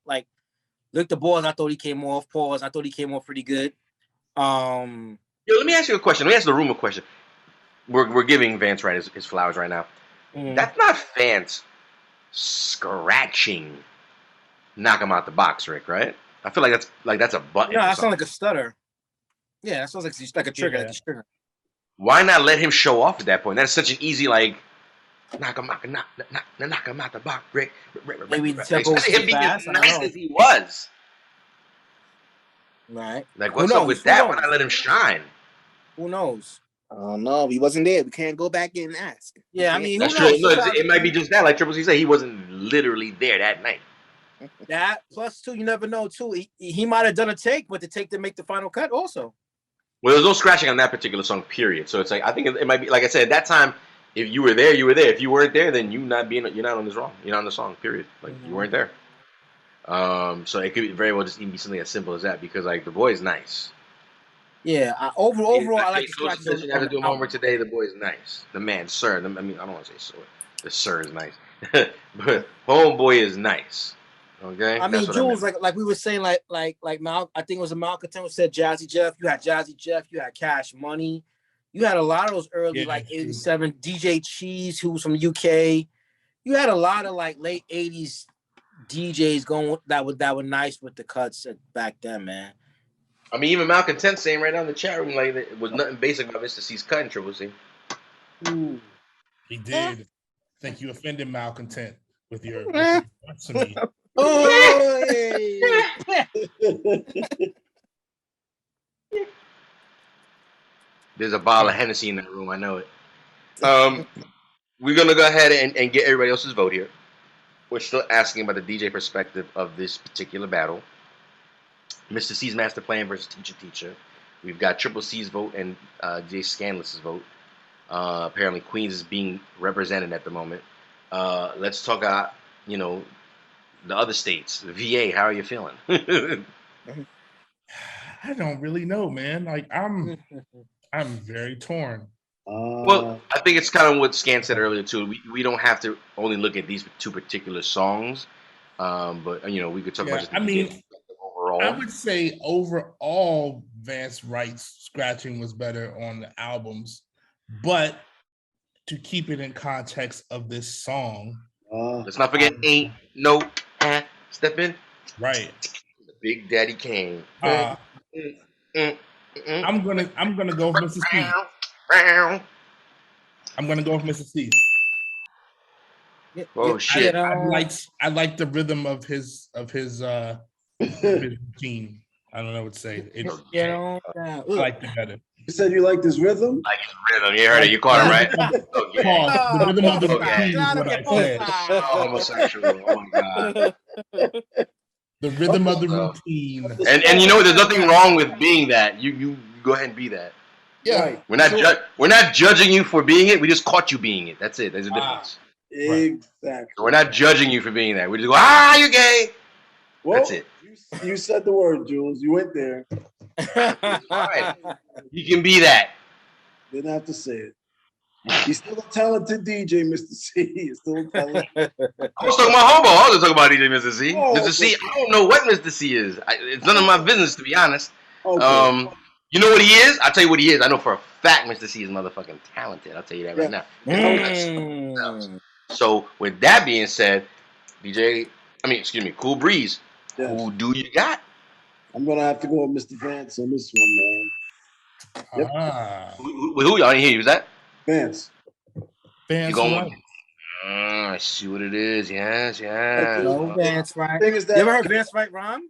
Lick the Balls, I thought he came off. Pause, I thought he came off pretty good. Yo, let me ask you a question. Let me ask the room a question. We're giving Vance Wright his flowers right now. That's not Vance scratching. Knock him out the box, Rick. Right? I feel like that's a button. No, that sounds like a stutter. Yeah, that sounds like a trigger. Yeah. Like a trigger. Why not let him show off at that point? That's such an easy knock him out the box, Rick. Maybe the tempo was Especially him too being fast. as nice as he was. Right. Like, what's up with that? Why not let him shine? Who knows? Oh no, he wasn't there. We can't go back in and ask. Yeah, I mean, That's who true. knows? No, it might be just that. Like Triple C said, he wasn't literally there that night. That plus two, you never know too. He might have done a take, but the take to make the final cut also. Well, there's no scratching on that particular song, period. So it's like I think it might be like I said at that time. If you were there, you were there. If you weren't there, then you're not on this wrong. You're not on the song, period. Like you weren't there. So it could very well just even be something as simple as that because like the boy is nice. Yeah, overall, I like the scratches. You have to do homework today. The boy is nice. The man, sir. I mean, I don't want to say sir. The sir is nice, but homeboy is nice. Okay. I mean, Jules, like we were saying, like Mal. I think it was a Malcolm who said Jazzy Jeff. You had Jazzy Jeff. You had Cash Money. You had a lot of those early like '87 DJ Cheese, who was from UK. You had a lot of like late '80s DJs going that were nice with the cuts back then, man. I mean, even Malcontent saying right now in the chat room, like, it was nothing basic about Mr. C's cut in Triple C. Ooh. He did. I think you offended Malcontent with your blasphemy. Oh, There's a bottle of Hennessy in that room. I know it. We're going to go ahead and get everybody else's vote here. We're still asking about the DJ perspective of this particular battle. Mr. C's Master Plan versus Teacher. We've got Triple C's vote and Jay Scanless's vote. Apparently, Queens is being represented at the moment. Let's talk about, the other states. The VA, how are you feeling? I don't really know, man. Like I'm very torn. Well, I think it's kind of what Scan said earlier too. We don't have to only look at these two particular songs, but we could talk about just the overall. I would say overall, Vance Wright's scratching was better on the albums, but to keep it in context of this song, let's not forget Ain't No Steppin'. Right. The Big Daddy Kane. I'm gonna go with Mr. C. I'm gonna go with Mr. C. Oh shit! I like the rhythm of his routine. I don't know what to say. I like it better. You said you like this rhythm? Like his rhythm. You heard it. You caught it, right? Okay. The rhythm of the routine is what I said. Homosexual. Oh my god. The rhythm of the routine. And there's nothing wrong with being that. You go ahead and be that. Yeah. Right. We're not judging you for being it. We just caught you being it. That's it. There's a difference. Exactly. So we're not judging you for being that. We just go, you're gay. Well, that's it. You said the word, Jules. You went there. All right. You can be that. Didn't have to say it. He's still a talented DJ, Mr. C. He's still talented. I was talking about homo. I was talking about DJ Mr. C. Oh, Mr. C, I don't know what Mr. C is. It's none of my business, to be honest. Okay. You know what he is? I'll tell you what he is. I know for a fact Mr. C is motherfucking talented. I'll tell you that right now. So with that being said, Cool Breeze, Yes. who do you got? I'm gonna have to go with Mr. Vance on this one, man. Yep. Who y'all didn't hear you? Was that? Vance. You Fans going? right. I see what it is. Yes, That yes. dude- No, Vance Wright. Thing is You ever that heard Vance Wright rhyme?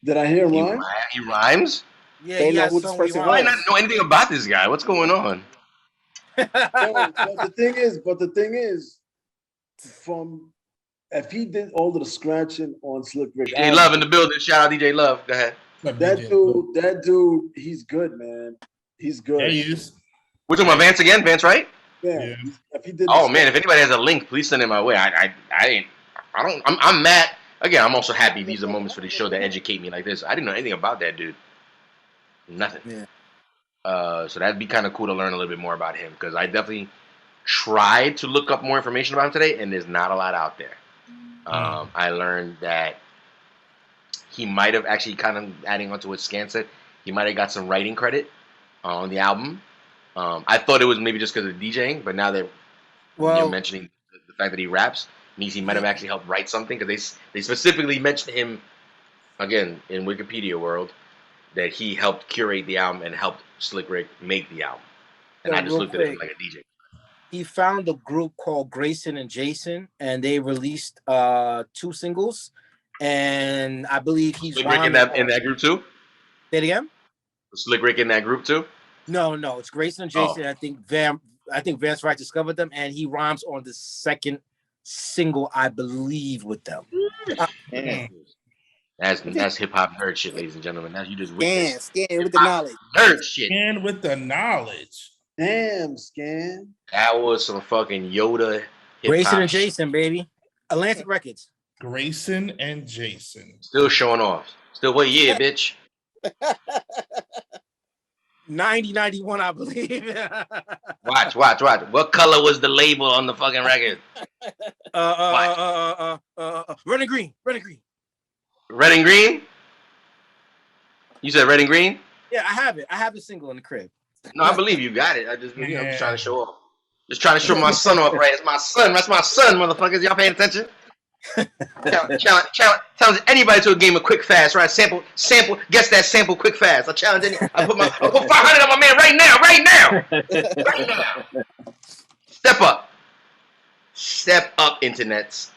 did I hear He, rhyme? he rhymes. Yeah, They he know has who this song where he person I rhymes. not know anything about this guy. What's going on? No, but the thing is, from if he did all of the scratching on Slick Rick, DJ Love in the building. Shout out DJ Love. Go ahead. that dude, he's good, man. He's good. There he is. We're talking about Vance again. Vance, right? Yeah. If he did. Oh man, if anybody has a link, please send it my way. I'm mad. Again, I'm also happy these are moments for the show that educate me like this. I didn't know anything about that dude. Nothing. Yeah. So that'd be kind of cool to learn a little bit more about him because I definitely tried to look up more information about him today, and there's not a lot out there. I learned that he might have actually kind of adding onto what Scan said. He might have got some writing credit on the album. I thought it was maybe just because of DJing, but now that you're mentioning the fact that he raps, means he might have actually helped write something because they specifically mentioned him again in Wikipedia world that he helped curate the album and helped Slick Rick make the album. And I just looked at it like a DJ. He found a group called Grayson and Jason, and they released 2 singles. And I believe he's Slick Rick in that group too. Say it again. Slick Rick in that group too. No, it's Grayson and Jason. I think Vance Wright discovered them, and he rhymes on the second single, I believe, with them. That's hip hop nerd shit, ladies and gentlemen. That's you just witnessed. Scan with the knowledge. Nerd shit. Scan with the knowledge. Damn, Scan. That was some fucking Yoda. Grayson and Jason, baby. Atlantic Records. Grayson and Jason. Still showing off. Still what year, bitch? 91, I believe. Watch. What color was the label on the fucking record? Red and green. Red and green? You said red and green? Yeah, I have it. I have the single in the crib. No, I believe you got it. I'm just trying to show off. Just trying to show my son off, right? It's my son. That's my son, motherfuckers. Y'all paying attention? Challenge anybody to a game of quick fast, right? Sample. Guess that sample quick fast. I challenge any. I put 500 on my man right now. Step up, internets.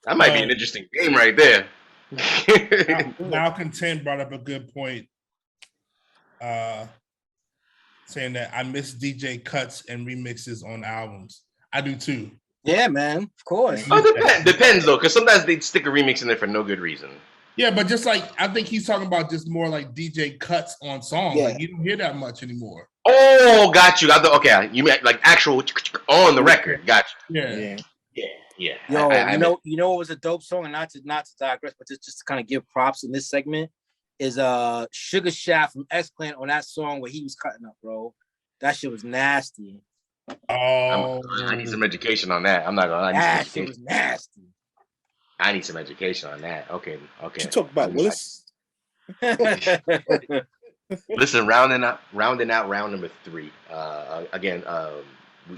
That might be an interesting game right there. Malcolm 10 brought up a good point, saying that I miss DJ cuts and remixes on albums. I do too. Yeah, man, of course. Depends though, because sometimes they stick a remix in there for no good reason. Yeah, but just like I think he's talking about just more like DJ cuts on songs. Like you don't hear that much anymore. Oh, got you. Okay, you meant like actual on the record. Got you. Yeah. Yo, you know what was a dope song, and not to digress, but just to kind of give props in this segment is Sugar Shaft from X-Clan on that song where he was cutting up, bro. That shit was nasty. Oh, I need some education on that. I'm not gonna lie. That shit was nasty. I need some education on that. Okay. You talk about Willis. Listen, rounding out round number 3. Again,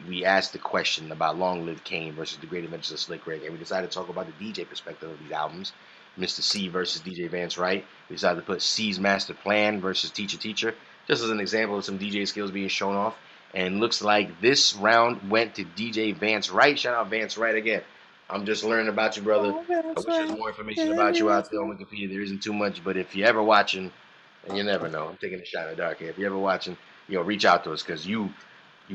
we asked the question about Long Live Kane versus The Great Adventures of Slick Rick, and we decided to talk about the DJ perspective of these albums. Mr. C versus DJ Vance Wright. We decided to put C's Master Plan versus Teacher, just as an example of some DJ skills being shown off. And looks like this round went to DJ Vance Wright. Shout out Vance Wright again. I'm just learning about you, brother. I wish there's more information about you out there on Wikipedia. There isn't too much, but if you're ever watching, and you never know, I'm taking a shot in the dark here. If you're ever watching, reach out to us because you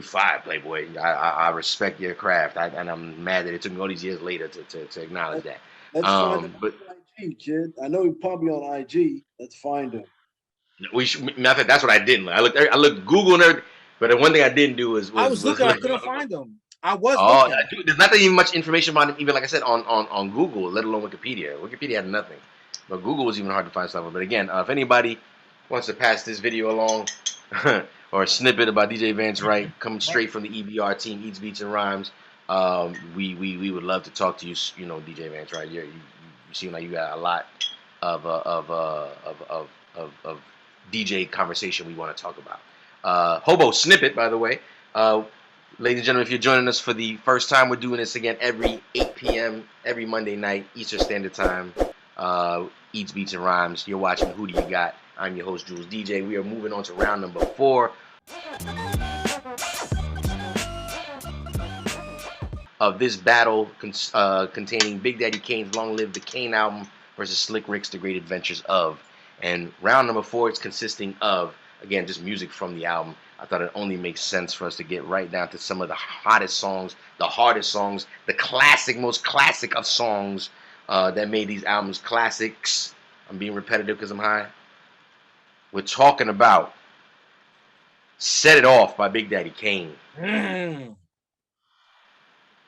fire, Playboy. I respect your craft, and I'm mad that it took me all these years later to acknowledge that. Let's find him on IG, kid. I know he's probably on IG. Let's find him. That's what I didn't. I looked Google and everything, but the one thing I didn't do was I was looking. I couldn't find him. I was. Looking. There's not even much information about him, even like I said on Google, let alone Wikipedia. Wikipedia had nothing, but Google was even hard to find stuff. But again, if anybody wants to pass this video along or a snippet about DJ Vance Wright coming straight from the EBR team, Eats Beats and Rhymes, we would love to talk to you. DJ Vance Wright. You seem like you got a lot of DJ conversation we want to talk about. Hobo snippet, by the way. Ladies and gentlemen, if you're joining us for the first time, we're doing this again every 8 p.m. every Monday night, Eastern Standard Time. Eats, Beats, and Rhymes. You're watching Who Do You Got? I'm your host, Jules DJ. We are moving on to round number 4 of this battle containing Big Daddy Kane's Long Live the Kane album versus Slick Rick's The Great Adventures of. And round number 4 is consisting of, again, just music from the album. I thought it only makes sense for us to get right down to some of the hottest songs, the hardest songs, the classic, most classic of songs that made these albums classics. I'm being repetitive because I'm high. We're talking about Set It Off by Big Daddy Kane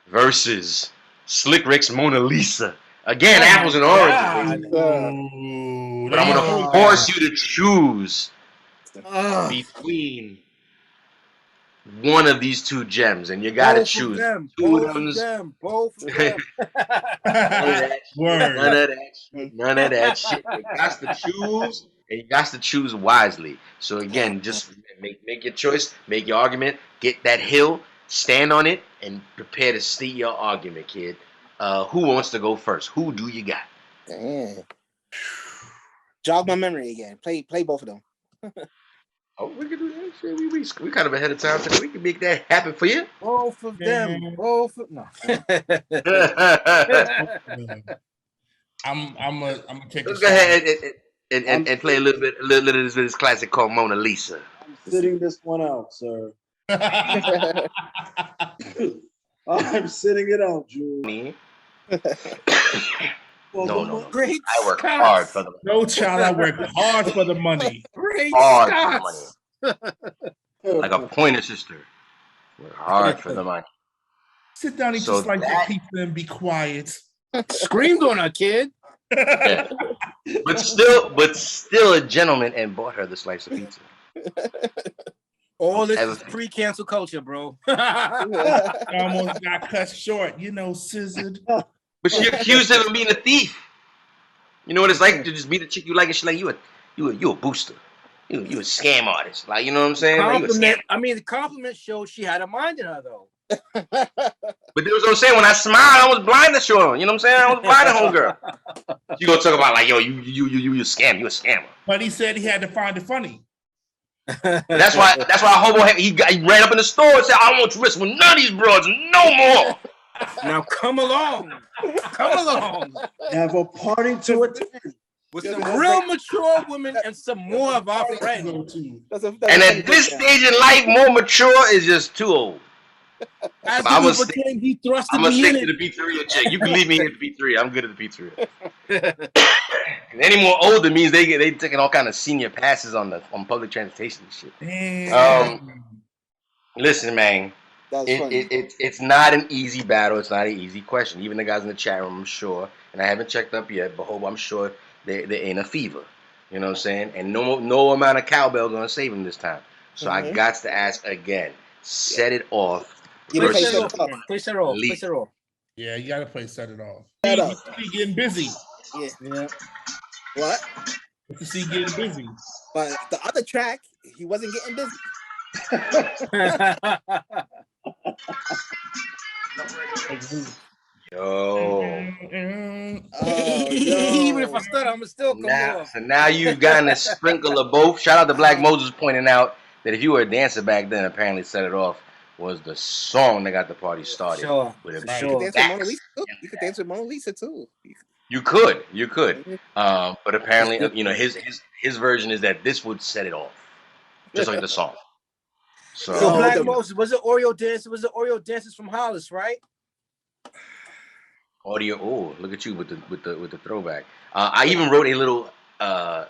versus Slick Rick's Mona Lisa. Again, apples and oranges. But I'm going to force you to choose between one of these two gems, and you got to choose. Both of them. None of that shit. You got to choose, and you got to choose wisely. So again, just make your choice, make your argument, get that hill, stand on it, and prepare to state your argument, kid. Who wants to go first? Who do you got? Damn. Jog my memory again. Play both of them. Oh, we can do that shit. We kind of ahead of time today. We can make that happen for you. Both of them. No. I'm gonna take. Let's go ahead and play a little bit of this classic called Mona Lisa. I'm sitting this one out, sir. I'm sitting it out, Jules. No. Great I work Scott. hard for the money. No, child, I work hard for the money. Great Hard Scott. for the money. Like a pointer sister. Work hard for the money. Sit down, eat your slice of pizza, and be quiet. Screamed on her, kid. Yeah. But still a gentleman, and bought her the slice of pizza. All this is pre-cancel culture, bro. I almost got cut short, scissored. But she accused him of being a thief. You know what it's like to just meet a chick you like, and she's like, you a booster. You a scam artist. Like, you know what I'm saying? Compliment. I mean, the compliment showed she had a mind in her, though. But that's what I'm saying. When I smiled, I was blind to show her. You know what I'm saying? I was blind to homegirl. You gonna talk about like, yo, you a scam. You a scammer. But he said he had to find it funny. That's why Hobo he ran up in the store and said, I want to risk with none of these broads no more. Now come along. Have a party to attend. With some real mature women and some more of our friends. And at this stage in life, more mature is just too old. I'm gonna stick to the pizzeria chick. You can leave me at the pizzeria. I'm good at the pizzeria. Any more older means they taking all kind of senior passes on public transportation and shit. Listen, man. It's not an easy battle. It's not an easy question. Even the guys in the chat room, I'm sure, and I haven't checked up yet, but I'm sure they ain't a fever. You know what I'm saying? And no amount of cowbell gonna save him this time. So I got to ask again. Set It Off. Play Set It Off. Yeah, you gotta play Set It Off. He's getting busy. Yeah. What? To see getting busy. But the other track, he wasn't getting busy. Yo. Even if I stutter, I'm still come off. So now you've gotten a sprinkle of both. Shout out to Black Moses pointing out that if you were a dancer back then, apparently Set It Off was the song that got the party started. Sure. You could dance with Mona Lisa too. You could. But apparently, his version is that this would set it off, just like the song. So Black Moses, was it Oreo Dance? Was it Oreo Dances from Hollis, right? Audio. Oh, look at you with the throwback. I even wrote a little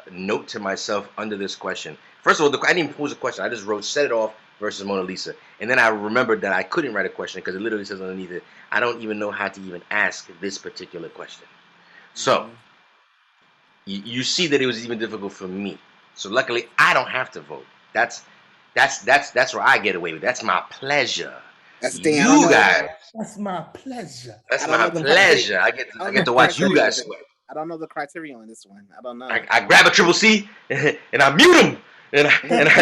note to myself under this question. First of all, I didn't even pose a question. I just wrote "Set It Off" versus Mona Lisa, and then I remembered that I couldn't write a question because it literally says underneath it, I don't even know how to even ask this particular question. So you see that it was even difficult for me. So luckily, I don't have to vote. That's where I get away with. That's my pleasure. That's you guys. That's my pleasure. That's my pleasure. I get to watch you guys sweat. I don't know the criteria on this one. I don't know. I grab a triple C and I mute him. And I hit him.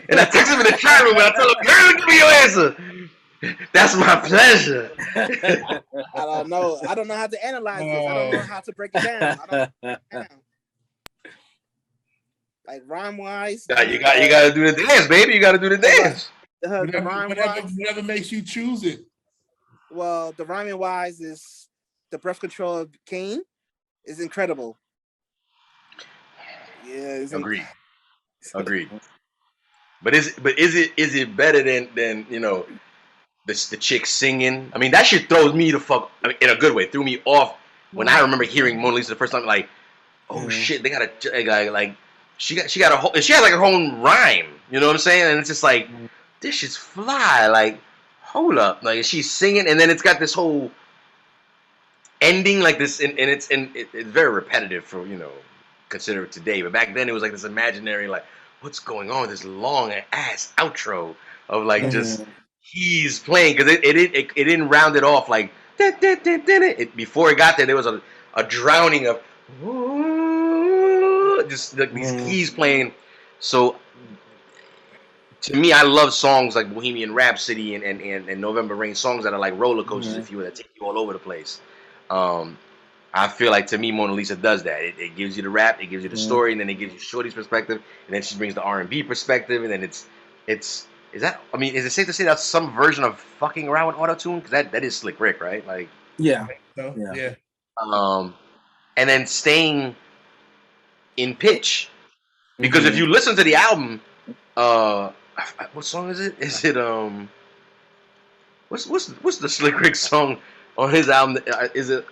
And I text him in the chat room and I tell him, girl, give me your answer. That's my pleasure. I don't know. I don't know how to analyze this. I don't know how to break it down. Like rhyme wise. You gotta do the dance, baby. You gotta do the dance. Whatever makes you choose it. Well, the rhyming wise is the breath control of Kane is incredible. Yeah, agreed. But is it better than you know the chick singing? I mean, that shit throws me the fuck in a good way. Threw me off when I remember hearing Mona Lisa the first time. Like, oh shit, they got a like she has like her own rhyme. You know what I'm saying? And it's just like this shit's fly. Like, hold up, like she's singing, and then it's got this whole ending like this, and it's very repetitive for consider it today. But back then it was like this imaginary like, what's going on with this long ass outro of like just he's playing because it didn't round it off like before it got there was a drowning of just like these keys playing. So to me, I love songs like Bohemian Rhapsody and November Rain, songs that are like roller coasters, if you will, that take you all over the place. I feel like to me, Mona Lisa does that. It gives you the rap, it gives you the story, and then it gives you Shorty's perspective, and then she brings the R&B perspective, and then is it safe to say that's some version of fucking around with auto-tune? Because that is Slick Rick, right? Like, yeah. And then staying in pitch, because if you listen to the album, what song is it? Is it what's the Slick Rick song on his album? Is it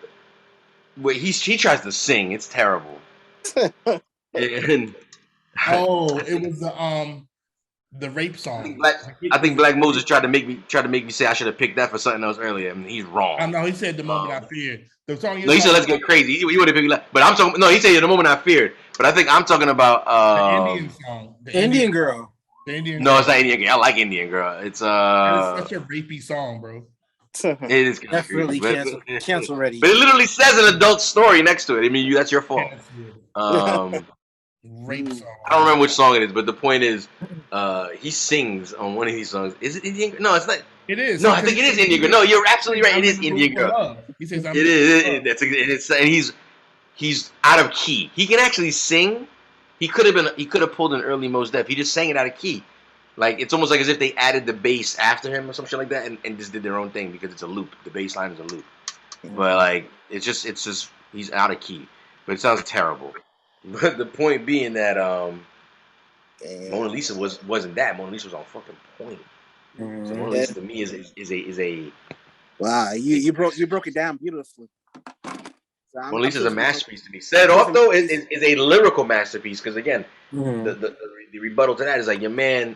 where he tries to sing? It's terrible. And it was the rape song. I think Black Moses tried to make me say I should have picked that for something else earlier. I mean, he's wrong. I know he said the moment I feared. The song he said let's get crazy. He would have picked that, but I'm talking. No, he said the moment I feared. But I think I'm talking about the Indian song, the Indian girl. No, it's not Indian Girl. I like Indian Girl. It's such a rapey song, bro. It is definitely cancel ready. But it literally says an adult story next to it. I mean, that's your fault. Rape song. I don't remember which song it is, but the point is, he sings on one of these songs. Is it Indian Girl? No, it's not. It is. No, I think it is Indian Girl. No, you're absolutely right. It is Indian Girl. He says, it is. And he's out of key. He can actually sing. He could have pulled an early Mos Def. He just sang it out of key. Like, it's almost like as if they added the bass after him or some shit like that and just did their own thing because it's a loop. The bass line is a loop. But like it's just he's out of key. But it sounds terrible. But the point being that Mona Lisa wasn't that. Mona Lisa was on fucking point. So Mona Lisa to me is a wow, you broke it down beautifully. So Mona Lisa is a masterpiece to me. Set off though is a lyrical masterpiece because again, the rebuttal to that is like your man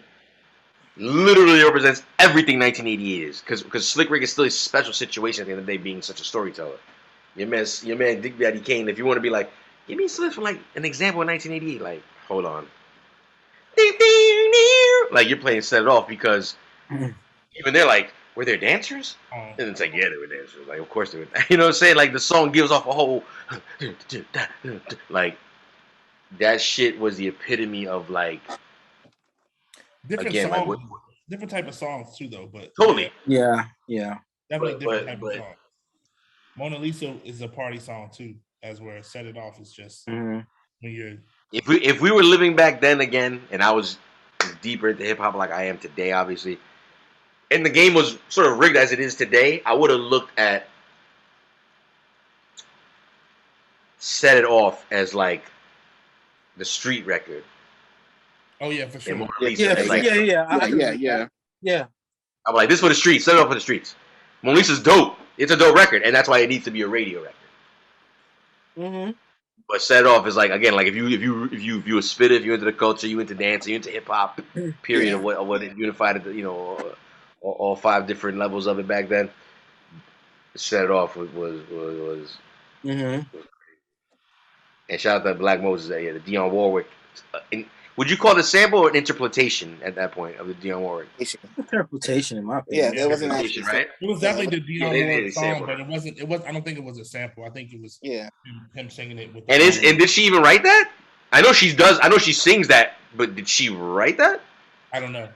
literally represents everything 1988 is because Slick Rick is still a special situation at the end of the day being such a storyteller. Your man Dick Daddy Kane, if you want to be like, give me Slick for like an example of 1988, like hold on, like you're playing Set It Off because even they're like, were there dancers? And it's like, yeah, they were dancers. Like, of course they were. You know what I'm saying? Like the song gives off a whole like that shit was the epitome of like. Different again, songs, like different type of songs too, though. But yeah, definitely different type of song. Mona Lisa is a party song too, as where Set It Off is just when you're. If we were living back then again, and I was deeper into hip hop like I am today, obviously, and the game was sort of rigged as it is today, I would have looked at Set It Off as like the street record. Oh yeah, for sure. Yeah. I'm like, this for the streets. Set It Off for the streets. Mona Lisa's dope. It's a dope record, and that's why it needs to be a radio record. But Set It Off is like again, like if you a spitter, if you into the culture, you into dancing, you into hip hop. Period of what it unified at all 5 different levels of it back then. Set It Off was and shout out to Black Moses, the Dionne Warwick. Would you call it a sample or an interpretation at that point of the Dionne Warwick? Interpretation, in my opinion. Yeah, there wasn't Interpretation, actually. right? It was definitely the Yeah, Dionne they Warwick song, sampled but it. it wasn't. It was. I don't think it was a sample. I think it was Yeah. him singing it with. And did she even write that? I know she does. I know she sings that, but did she write that? I don't know.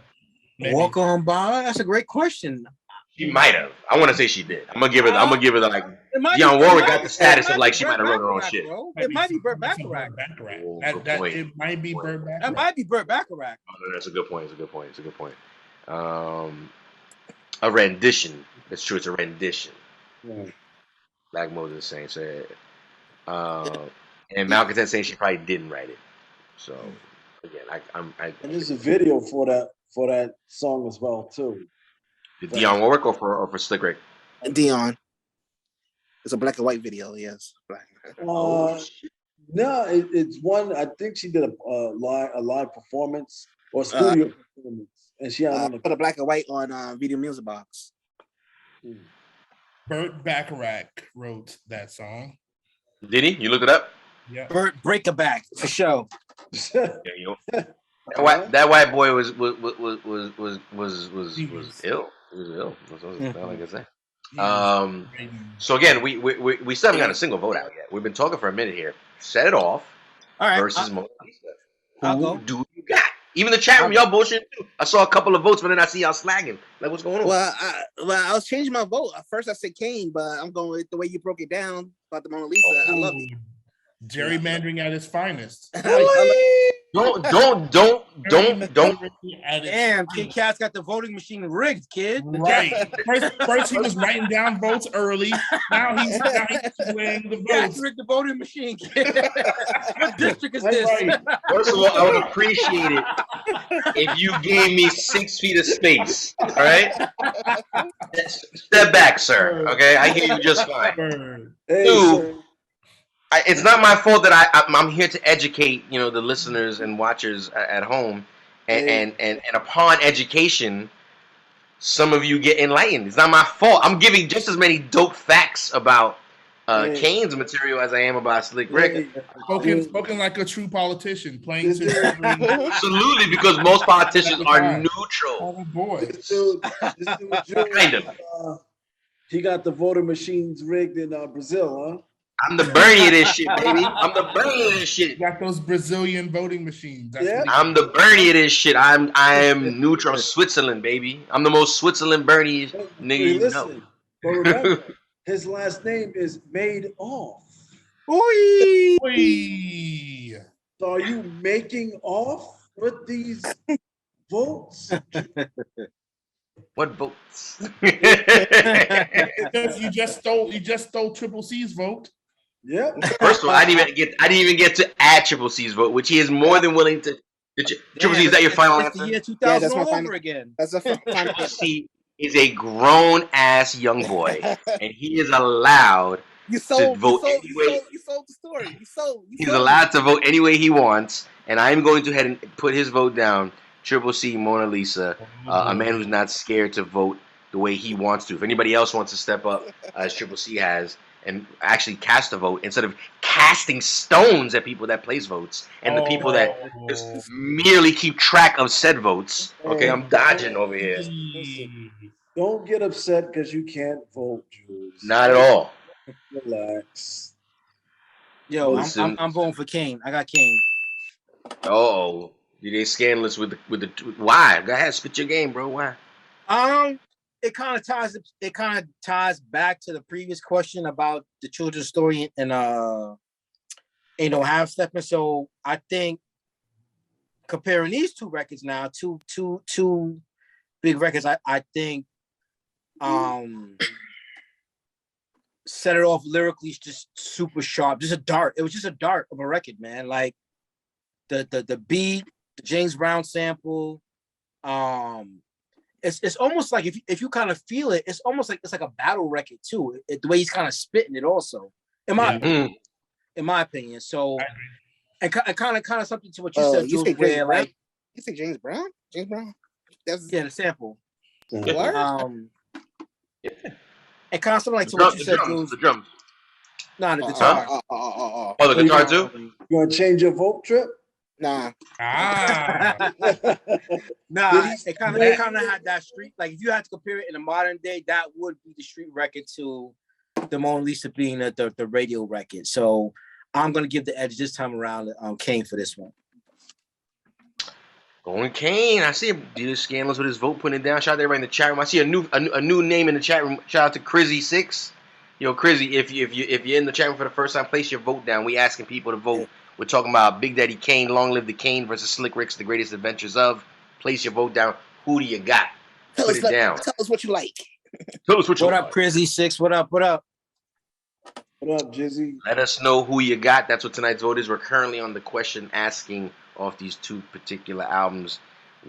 Maybe. Walk on by. That's a great question. She might have. I want to say she did. I'm gonna give her. I'm gonna give her the like. It might Dionne be- Warwick it got might- the status it of might like be she Burt might have wrote her own Bacharach, shit. bro. It might be Burt Bacharach. Oh, That good that point. it might be Burt That Bacharach. might be Burt Bacharach. Oh, no, that's a good point. It's a good point. It's a good point. A rendition. It's true. It's a rendition. Right. Black Moses saying said, and Malcontent saying she probably didn't write it. So again, I And there's a video for that song as well too. did Dionne Warwick or for Slick Rick? Dion. It's a black and white video. Yes, black. Oh, No, it's one. I think she did a live performance or studio performance, and she had on Put a black and white on Video Music Box. Burt Bacharach wrote that song. Did he? You looked it up? Yeah. Burt Breakaback for sure. Yeah, you know. That white boy was ill. He was ill. That's all I can say. So again, we still haven't got a single vote out yet. We've been talking for a minute here. Set it off. All right. Versus Mona Lisa. I'll Who go. do you got? Even the chat room, y'all bullshit too. I saw a couple of votes, but then I see y'all slagging. Like, what's going on? Well, I was changing my vote. At first, I said Kane, but I'm going with the way you broke it down about the Mona Lisa. I love it. Gerrymandering at its finest. Don't. Damn, Kid Cat's got the voting machine rigged, kid. Right. First he was writing down votes early. Now he's weighing the Cat's votes. rigged the voting machine, kid. What district is this? Right. First of all, I would appreciate it if you gave me 6 feet of space. All right. Step back, sir. Okay, I hear you just fine. Hey, Dude. sir. It's not my fault that I'm here to educate, the listeners and watchers at home, and upon education, some of you get enlightened. It's not my fault. I'm giving just as many dope facts about Kane's material as I am about Slick Rick. Spoken like a true politician, playing to Absolutely, because most politicians are neutral. oh boy. This dude, Kind of. he got the voting machines rigged in Brazil, huh? I'm the Bernie of this shit, baby. I'm the Bernie of this shit. Got those Brazilian voting machines. That's Yeah. what I'm the Bernie of this shit. I am neutral Switzerland, baby. I'm the most Switzerland Bernie nigga you know. Listen, but remember, his last name is Made Off. Ooh. Oy. So are you making off with these votes? What votes? You just stole Triple C's vote. Yeah. First of all, I didn't even get to add Triple C's vote, which he is more than willing to. Triple C, is that your final It's the answer? year 2000 that's my all final- over again. That's a fun. Triple C is a grown ass young boy, and he is allowed. You sold. vote You anyway. sold the story. You sold. He's allowed to vote any way he wants, and I'm going to head and put his vote down. Triple C, Mona Lisa, a man who's not scared to vote the way he wants to. If anybody else wants to step up, as Triple C has, and actually cast a vote instead of casting stones at people that place votes and the people that just merely keep track of said votes. Okay, I'm dodging over here. Listen, don't get upset because you can't vote, Jules. Not at all. Relax. Yo, Listen. I'm voting for Kane. I got Kane. Oh, they scandalous with the why? Go ahead, spit your game, bro. Why? It kind of ties back to the previous question about the children's story and half stepping. So I think comparing these two records now, two big records, I think Set It Off lyrically is just super sharp. Just a dart. It was just a dart of a record, man. Like the beat, the James Brown sample, it's almost like if you kind of feel it, it's almost like it's like a battle record too. The way he's kind of spitting it, also, in my opinion. So, and kind of something to what you said, You Jules, say where James Brown? like You say James Brown? James Brown? That's the sample, what? and kind of something like to what you said, drums, Jules. the drums. Nah, the guitar. Oh, the guitar too. You want to change your vote, Trip? Nah. Ah, Nah, Did he- it kind of had that street. Like if you had to compare it in the modern day, that would be the street record to the Mona Lisa being the radio record. So I'm gonna give the edge this time around Kane for this one. Going Kane. I see him do the scandals with his vote, putting it down. Shout out to everybody in the chat room. I see a new name in the chat room. Shout out to Krizzy6. Yo, Krizzy, if you're in the chat room for the first time, place your vote down. We asking people to vote. We're talking about Big Daddy Kane, Long Live the Kane versus Slick Rick's The Greatest Adventures of. Place your vote down. Who do you got? Put it down. Tell us what you like. Tell us what you What up, like. Crazy6? What up? What up? What up, Jizzy? Let us know who you got. That's what tonight's vote is. We're currently on the question asking off these two particular albums,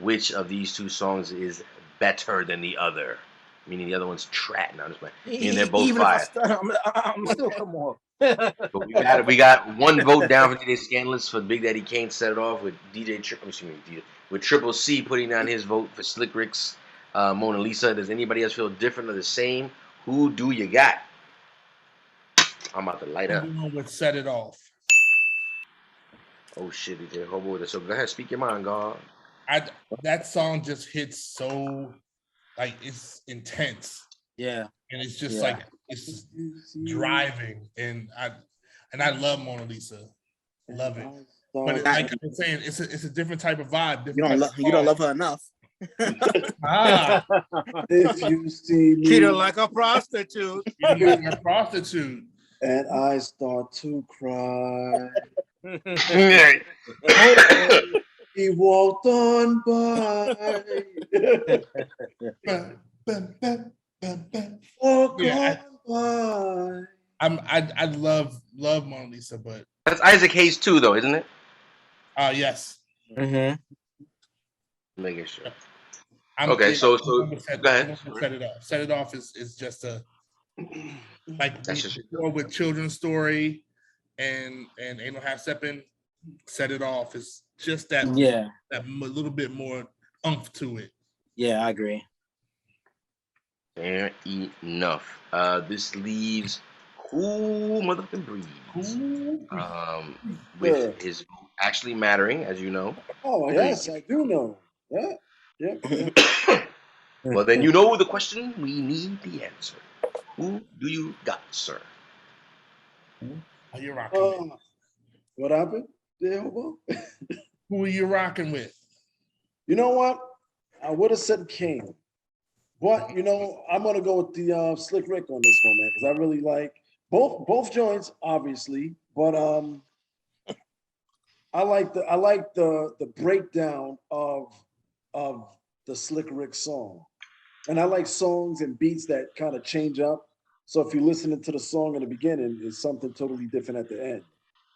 which of these two songs is better than the other? Meaning the other one's trash. No, I'm just playing. Meaning they're both Even if I fire. start, I'm still come on. But we got one vote down for DJ Scandalous for Big Daddy Kane. Set it off with with Triple C putting down his vote for Slick Rick's Mona Lisa. Does anybody else feel different or the same? Who do you got? I'm about to light up. I'm going with Set It Off. Oh shit, DJ Hobo with it. So go ahead, speak your mind, God. That song just hits so, like, it's intense. Yeah. And it's just Yeah. like, it's driving. And I love Mona Lisa. Love it. But like I'm saying, it's a different type of vibe. You don't love her enough. If you see me, Treat her like a prostitute. You're a prostitute. and I start to cry. He walked on by. Walk Yeah, on I love Mona Lisa, but That's Isaac Hayes too, though, isn't it? yes. Mm-hmm. Making sure. Okay, so go ahead. Set It Off. Set It Off is just a like That's just before with Children's Story and Ain't No Half Steppin'. Set It Off is just that little bit more oomph to it. Yeah, I agree. Fair enough. This leaves Cool Motherfucking Breeze. With his vote actually mattering, as you know. Oh, yes, I do know. Yeah. Well, then you know the question. We need the answer. Who do you got, sir? Are you rocking with? What happened? Who Who are you rocking with? You know what? I would have said Kane. But, you know, I'm going to go with the Slick Rick on this one, man, because I really like both joints, obviously. But I like the breakdown of the Slick Rick song. And I like songs and beats that kind of change up. So if you're listening to the song in the beginning, it's something totally different at the end.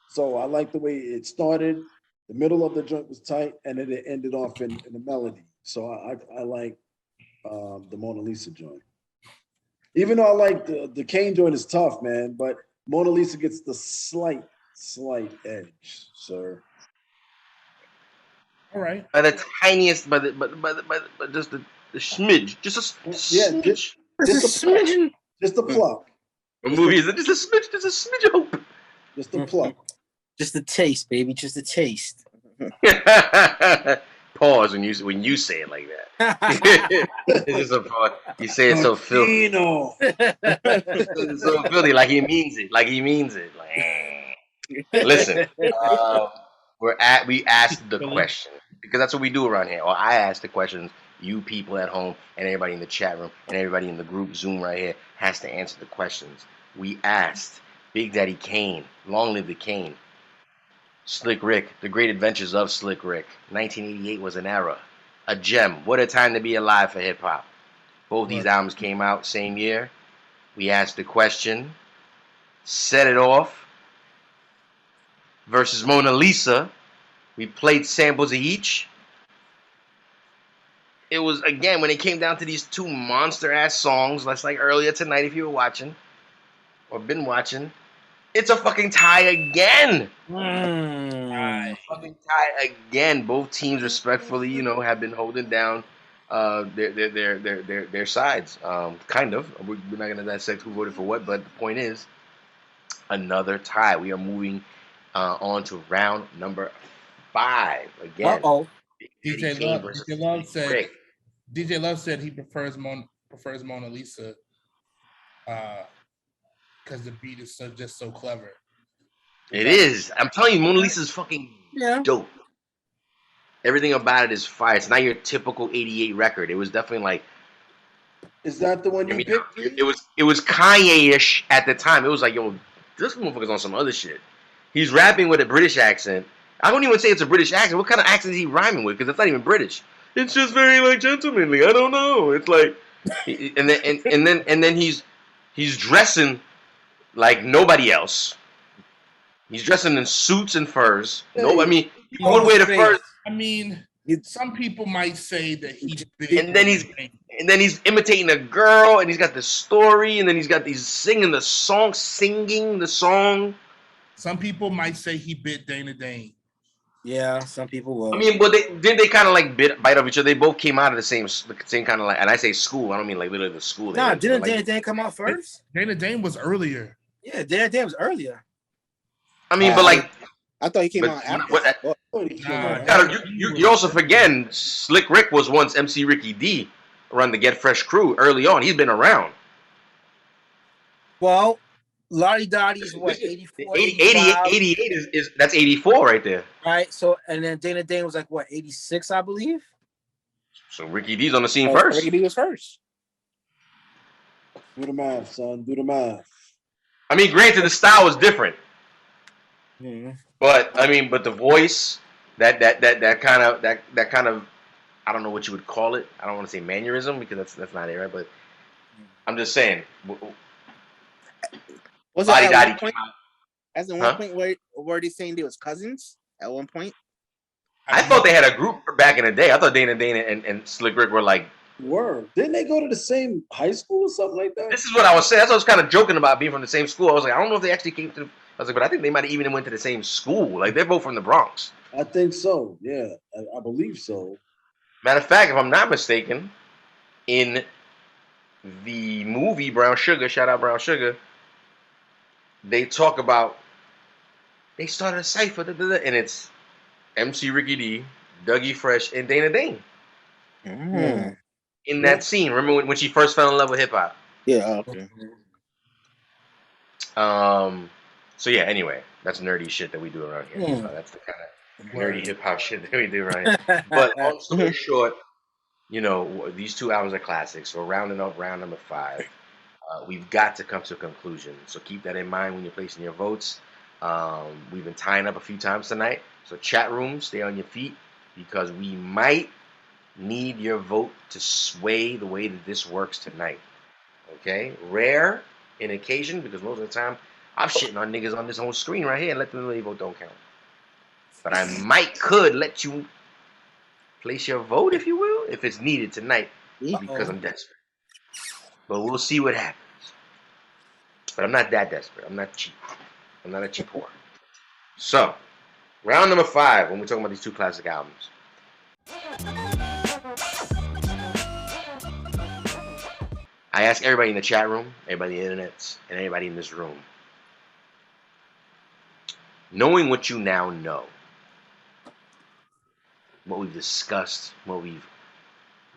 So I like the way it started. The middle of the joint was tight, and then it ended off in the melody. So I like the Mona Lisa joint. Even though I like the Kane joint is tough, man, but Mona Lisa gets the slight edge, sir. All right. By the tiniest, but just the smidge, just a smidge. Just a smidgen. Just a pluck. The movie is just a smidge of hope. Just a pluck. Just a taste, baby. Just a taste. Pause when you say it like that. It's just a pause. You say it so filthy. It's so filthy, like he means it. Like he means it. Like, listen, we asked the question because that's what we do around here. Or I ask the questions. You people at home and everybody in the chat room and everybody in the group Zoom right here has to answer the questions. We asked Big Daddy Kane, Long Live the Kane, Slick Rick, The Great Adventures of Slick Rick. 1988 was an era, a gem. What a time to be alive for hip hop. Both these albums came out same year. We asked the question, Set It Off versus Mona Lisa. We played samples of each. It was, again, when it came down to these two monster-ass songs, like earlier tonight if you were watching, or been watching, it's a fucking tie again. Fucking tie again. Both teams respectfully, have been holding down their sides. Kind of. We're not going to dissect who voted for what, but the point is, another tie. We are moving on to round number 5 again. Uh-oh. DJ Kane Love, versus DJ Love said Rick. DJ Love said he prefers Mona Lisa because the beat is just so clever. It is. I'm telling you, Mona Lisa's fucking Yeah. dope. Everything about it is fire. It's not your typical '88 record. It was definitely like. Is that the one you picked? It was Kanye-ish at the time. It was like, yo, this motherfucker's on some other shit. He's rapping with a British accent. I don't even say it's a British accent. What kind of accent is he rhyming with? Because it's not even British. It's just very like gentlemanly. I don't know. It's like, and then he's dressing like nobody else. He's dressing in suits and furs. No, I mean, people would wear the furs. I mean, some people might say that he's and then he's imitating a girl, and he's got the story, and then he's singing the song. Some people might say he bit Dana Dane. Yeah, some people will. I mean, but they kind of like bite off each other. They both came out of the same kind of like, and I say school. I don't mean like literally the school. Nah, didn't Dana Dane come out first? Dana Dane was earlier. Yeah, Dana Dane was earlier. I mean, but like. I thought he came out after. You also forgetting Slick Rick was once MC Ricky D around the Get Fresh crew early on. He's been around. Well, Lottie Dottie's what, 84? 88 is that's 84 right there. Right. So and then Dana Dane was like what, 86, I believe. So Ricky D's on the scene first. Ricky D was first. Do the math, son. Do the math. I mean, granted, the style was different. Mm-hmm. But I mean, but the voice, that kind of, I don't know what you would call it. I don't want to say mannerism because that's not it, right? But I'm just saying. Was it at one point? As in one point where they saying they was cousins at one point? I thought they had a group back in the day. I thought Dana and Slick Rick were like. Didn't they go to the same high school or something like that? This is what I was saying. That's what I was kind of joking about being from the same school. I was like, I don't know if they actually came to. I was like, but I think they might have even went to the same school. Like, they're both from the Bronx. I think so. Yeah, I believe so. Matter of fact, if I'm not mistaken, in the movie Brown Sugar, shout out Brown Sugar, they talk about they started a cipher, and it's MC Ricky D, Dougie Fresh, and Dana Dane. Mm. In that scene, remember when she first fell in love with hip hop? Yeah. Okay. So yeah, anyway, that's nerdy shit that we do around here. So that's the kind of nerdy hip hop shit that we do around here. But long story short, you know, these two albums are classics. So rounding up round number 5, we've got to come to a conclusion. So keep that in mind when you're placing your votes. We've been tying up a few times tonight. So chat room, stay on your feet because we might need your vote to sway the way that this works tonight. Okay? Rare in occasion because most of the time I'm shitting on niggas on this whole screen right here and let them know their vote don't count. But I could let you place your vote, if you will, if it's needed tonight because I'm desperate. But we'll see what happens. But I'm not that desperate. I'm not cheap. I'm not a cheap whore. So, round number 5 when we're talking about these two classic albums. I ask everybody in the chat room, everybody in the internet, and everybody in this room, knowing what you now know, what we've discussed, what we've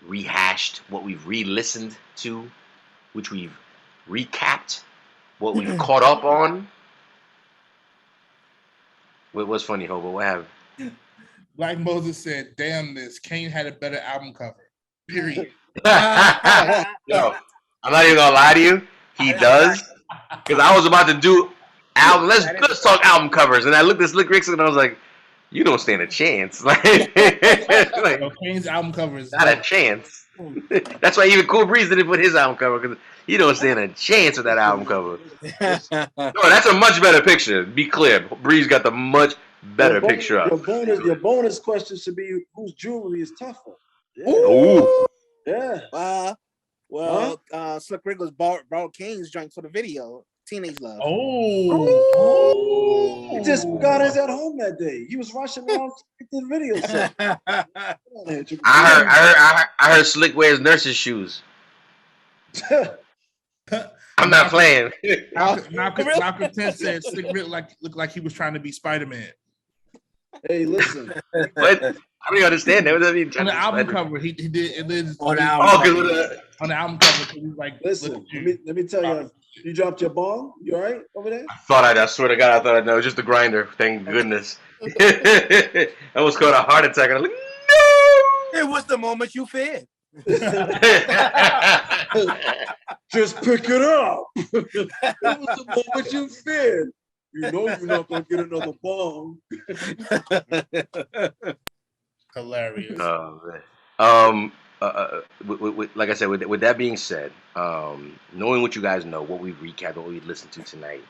rehashed, what we've re-listened to, which we've recapped, what we've caught up on. What's funny, Hobo? What happened? Like Moses said, damn this, Kane had a better album cover. Period. Yo, I'm not even gonna lie to you. He does. Because I was about to do album. Let's talk album covers. And I looked at Slick Rick and I was like, you don't stand a chance. Like Kane's album cover is not a chance. That's why even Cool Breeze didn't put his album cover because you don't stand a chance with that album cover. No, that's a much better picture. Be clear, Breeze got the much better picture up. Your bonus question should be whose jewelry is tougher. Yeah. Ooh. Yeah. Slick Rick was borrowed Kane's joint for the video, Teenage Love. He just got his at home that day. He was rushing around to get the video set. I heard Slick wears nurse's shoes. I'm not playing. Malcolm 10 said Slick Rick looked like he was trying to be Spider-Man. Hey, listen. What? I don't even understand that. What does that mean? On the album cover, he did it. Is On the Oh, album. because on the album cover. He's like, Listen, let me tell you, you dropped your bong? You all right over there? I swear to God, I thought I know. It was just the grinder. Thank goodness. I almost caught a heart attack. And I'm like, no! It was the moment you feared. Just pick it up. It was the moment you feared. You know you're not gonna get another bong. hilarious. Oh, man. Like I said, with that being said, knowing what you guys know, what we've recapped, what we've listened to tonight,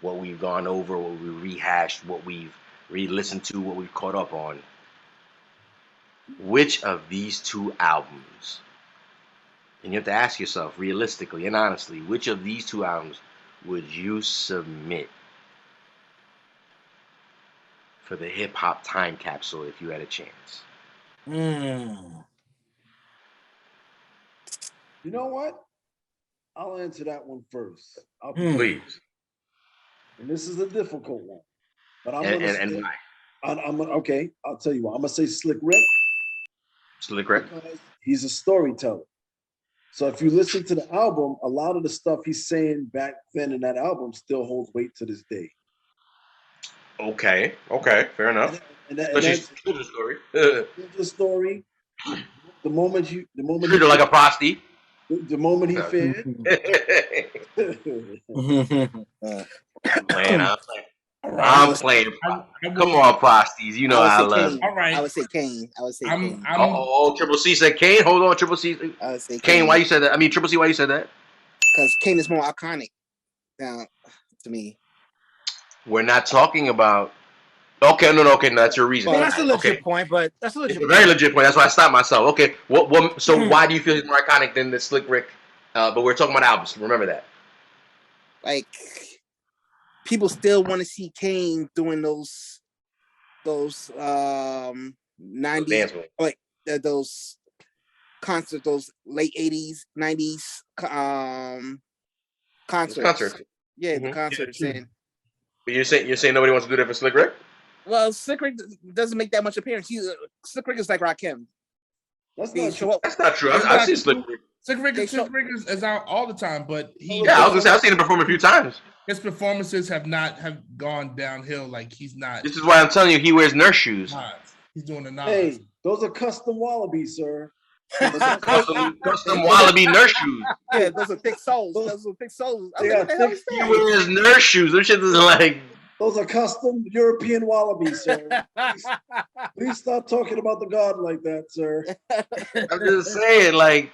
what we've gone over, what we rehashed, what we've re-listened to, what we've caught up on, which of these two albums, and you have to ask yourself realistically and honestly, which of these two albums would you submit for the hip hop time capsule if you had a chance? Mm. You know what? I'll answer that one first. Please. And this is a difficult one. But I'm And gonna say, why? okay, I'll tell you what. I'm gonna say Slick Rick. Slick Rick? Because he's a storyteller. So if you listen to the album, a lot of the stuff he's saying back then in that album still holds weight to this day. Okay, fair enough. That's the story. the story. The moment Treat her like a prosty. the moment he fed. Man, I'm playing. Come on, prosties. You know I love it. All right. I would say Kane. Kane. Oh, Triple C said Kane. Hold on, Triple C. I would say Kane, why you said that? I mean, Triple C, why you said that? Because Kane is more iconic now to me. We're not talking about. Okay, no, that's your reason. Well, that's a legit point, but that's a legit It's a very legit point. That's why I stopped myself. Okay, so why do you feel he's more iconic than the Slick Rick? But we're talking about albums. Remember that. Like, people still want to see Kane doing those 90s, like those concerts, those late 80s, 90s concerts. Yeah, the concerts. Yeah, but you're saying nobody wants to do that for Slick Rick? Well, Slick Rick doesn't make that much appearance. Slick Rick is like Rakim. That's not true. I've seen Slick Rick. Slick Rick is out all the time, but I was gonna say I've seen him perform a few times. His performances have gone downhill. Like he's not. This is why I'm telling you, he wears nurse shoes. He's doing the nine. Hey, those are custom wallabies, sir. custom wallaby nurse shoes. Yeah, those are thick soles. He wears nurse shoes. Those shit is like. Those are custom European wallabies, sir. Please stop talking about the god like that, sir. I'm just saying, like.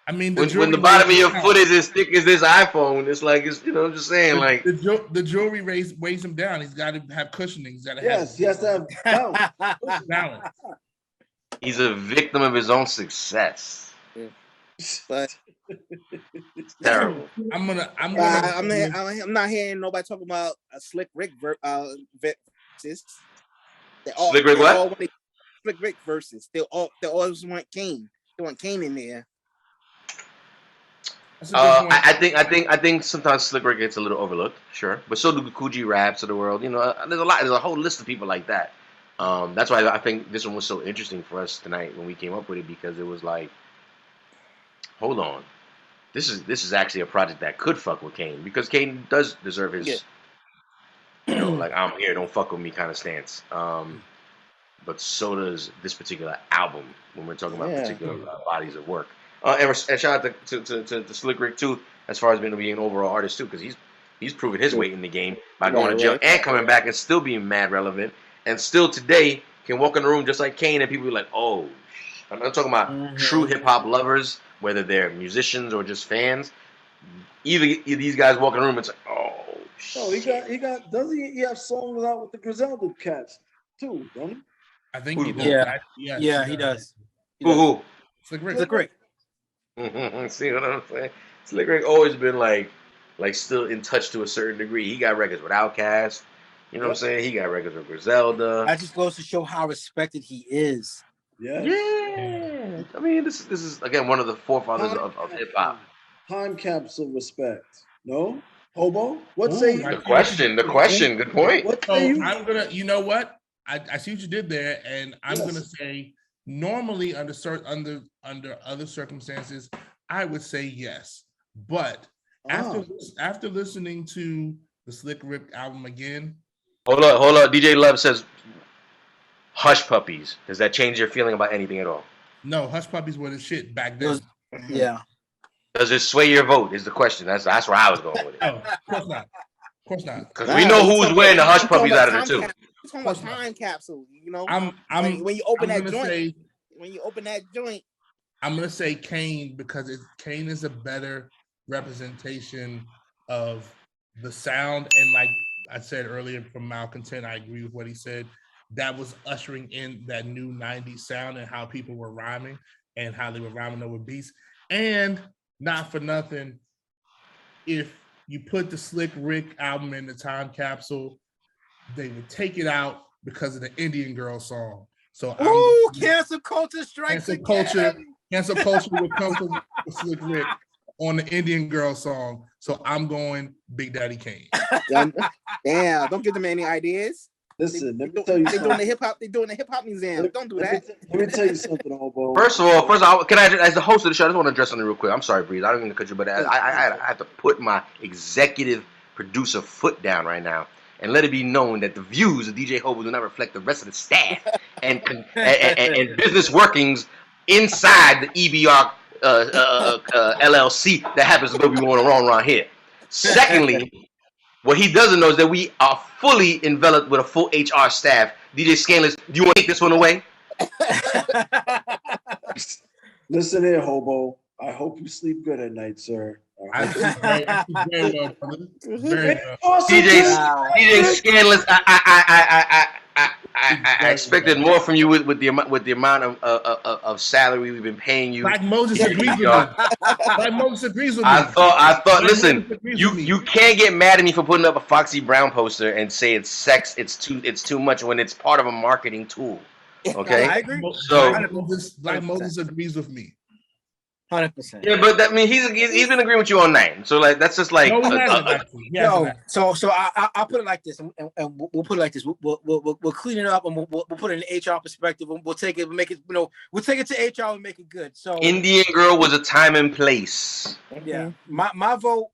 I mean, when the bottom of your foot is as thick as this iPhone, it's like I'm just saying, like the jewelry weighs him down. He's got to have cushioning. He's got to have. He has to have balance. He's a victim of his own success. Yeah. But it's terrible. I'm not hearing nobody talking about a Slick Rick versus. Slick Rick what? Slick Rick versus. They always want Kane. They want Kane in there. I think sometimes Slick Rick gets a little overlooked, sure, but so do the Coogee Raps of the world. You know, there's a whole list of people like that. That's why I think this one was so interesting for us tonight when we came up with it, because it was like, hold on, this is actually a project that could fuck with Kane, because Kane does deserve his, you know, like I'm here, don't fuck with me kind of stance. But so does this particular album when we're talking about particular bodies of work. And shout out to Slick Rick too, as far as being an overall artist too, because he's proven his weight in the game by going to jail and coming back and still being mad relevant, and still today can walk in the room just like Kane, and people be like, oh, I'm not talking about true hip hop lovers, whether they're musicians or just fans. Either these guys walk in the room, it's like, oh, shit. He got. Doesn't he have songs out with the Griselda cats too? Don't he? I think he does. Yeah, he does. Who? Slick Rick. Slick Rick. See what I'm saying? Slick Rick always been like still in touch to a certain degree. He got records with Outkast. You know what I'm saying? He got records with Griselda. That just goes to show how respected he is. Yeah. I mean, this is again one of the forefathers of hip hop. Time capsule respect. No? Hobo? What say you? The question. Good point. What say you? I'm gonna. You know what? I see what you did there, and I'm gonna say normally under other circumstances, I would say yes. But after listening to the Slick Rick album again. Hold up. DJ Love says Hush Puppies. Does that change your feeling about anything at all? No, Hush Puppies were the shit back then. Yeah. Does it sway your vote? Is the question. That's where I was going with it. Oh, of course not. Of course not. Because we know who's wearing the Hush Puppies out of it too. You're talking about time capsule, you know. When you open that joint, I'm gonna say Kane because Kane is a better representation of the sound, and like I said earlier from Malcontent, I agree with what he said. That was ushering in that new 90s sound and how people were rhyming and how they were rhyming over beats. And not for nothing, if you put the Slick Rick album in the time capsule, they would take it out because of the Indian Girl song. So cancel culture strikes cancel culture would come from Slick Rick on the Indian Girl song. So I'm going Big Daddy Kane. Damn, don't give them any ideas. Listen, let me tell you something. They're doing the hip hop museum. Don't do that. Let me tell you something, Hobo. First of all, can I, as the host of the show, I just want to address something real quick. I'm sorry, Breeze. I don't mean to cut you, but I have to put my executive producer foot down right now and let it be known that the views of DJ Hobo do not reflect the rest of the staff and business workings inside the EBR LLC that happens to be going on around here. Secondly, what he doesn't know is that we are fully enveloped with a full HR staff. DJ Scanless, do you want to take this one away? Listen here, Hobo. I hope you sleep good at night, sir. I sleep very well, brother. Very well. DJ Scanless, I expected more from you with the amount of salary we've been paying you. Black Moses agrees with me. Black Moses agrees with me. I thought. Listen, you can't get mad at me for putting up a Foxy Brown poster and say it's sex. It's too much when it's part of a marketing tool. Okay, I agree. So Black Moses agrees with me. 100%. Yeah, but that he's been agreeing with you all night. So like that's just like. So I'll put it like this, and we'll put it like this. We'll clean it up, and we'll put it in HR perspective, and we'll take it, and make it. We'll take it to HR and make it good. So Indian Girl was a time and place. Yeah, my vote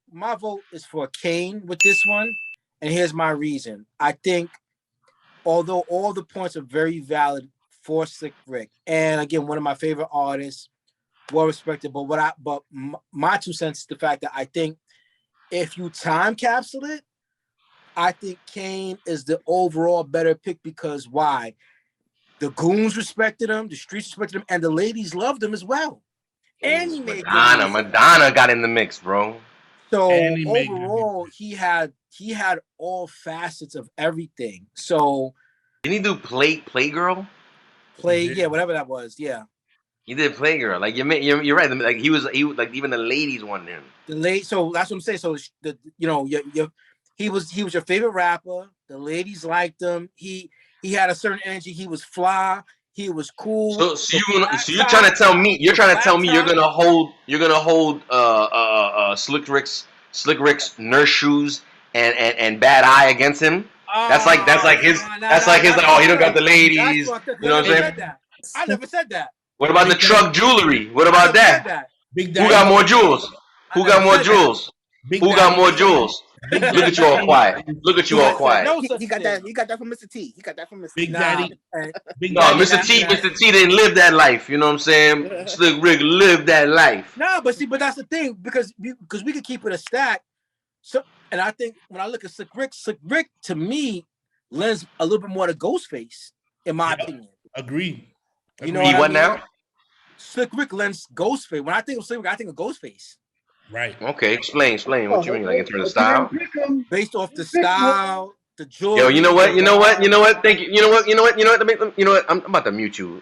is for Kane with this one, and here's my reason. I think, although all the points are very valid for Slick Rick, and again, one of my favorite artists. Well respected, but my 2 cents is the fact that I think if you time capsule it, I think Kane is the overall better pick because why? The goons respected him, the streets respected him, and the ladies loved him as well. And he made Madonna got in the mix, bro. So overall, he had all facets of everything. So didn't he do Playgirl? Yeah, whatever that was, yeah. He did Playgirl. Like you're right. Like he was like even the ladies wanted him. So that's what I'm saying. So he was your favorite rapper. The ladies liked him. He had a certain energy. He was fly. He was cool. So you're trying to tell me you're gonna hold Slick Rick's nurse shoes and bad eye against him. That's like his oh, he don't got the ladies. You know what I'm saying? I never said that. What about the truck jewelry? What about that? Who got more jewels? Who got more jewels? Who got more jewels? Look at you all quiet. Look at you all quiet. He got that from Mr. T. He got that from Mr. Big Daddy. No, Mr. T didn't live that life. You know what I'm saying? Slick Rick lived that life. No, but that's the thing because we could keep it a stack. So, and I think when I look at Slick Rick to me lends a little bit more to Ghostface, in my opinion. Agreed. You know what now? Slick Rick lends Ghostface. When I think of Slick Rick, I think of Ghostface. Right. Okay. Explain. What you mean? Like in terms of style? Based off the style, the jewelry. Yo, you know what? Thank you. You know what? I'm about to mute you,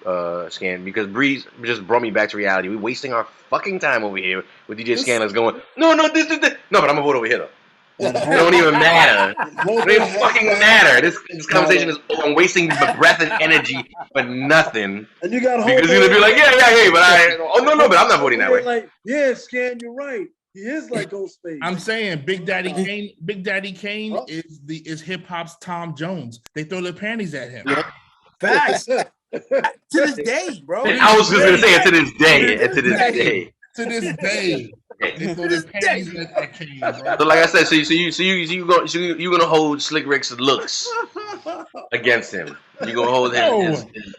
Scan, because Breeze just brought me back to reality. We're wasting our fucking time over here with DJ Scanless going, no, this. No, but I'm gonna vote over here though. It don't even matter. It don't even fucking matter. This conversation is I'm wasting breath and energy for nothing. And you got because he's gonna be like, yeah, but but I'm not voting that way. Like, yeah, Scan, you're right. He is like Ghostface. I'm saying Big Daddy Kane. Big Daddy Kane Oh. is hip hop's Tom Jones. They throw their panties at him. Yep. Facts. To this day, bro. I was just gonna say it to this day. To this day. To this day, they throw their panties at Kane, bro. So like I said, you gonna hold Slick Rick's looks against him. You gonna hold him.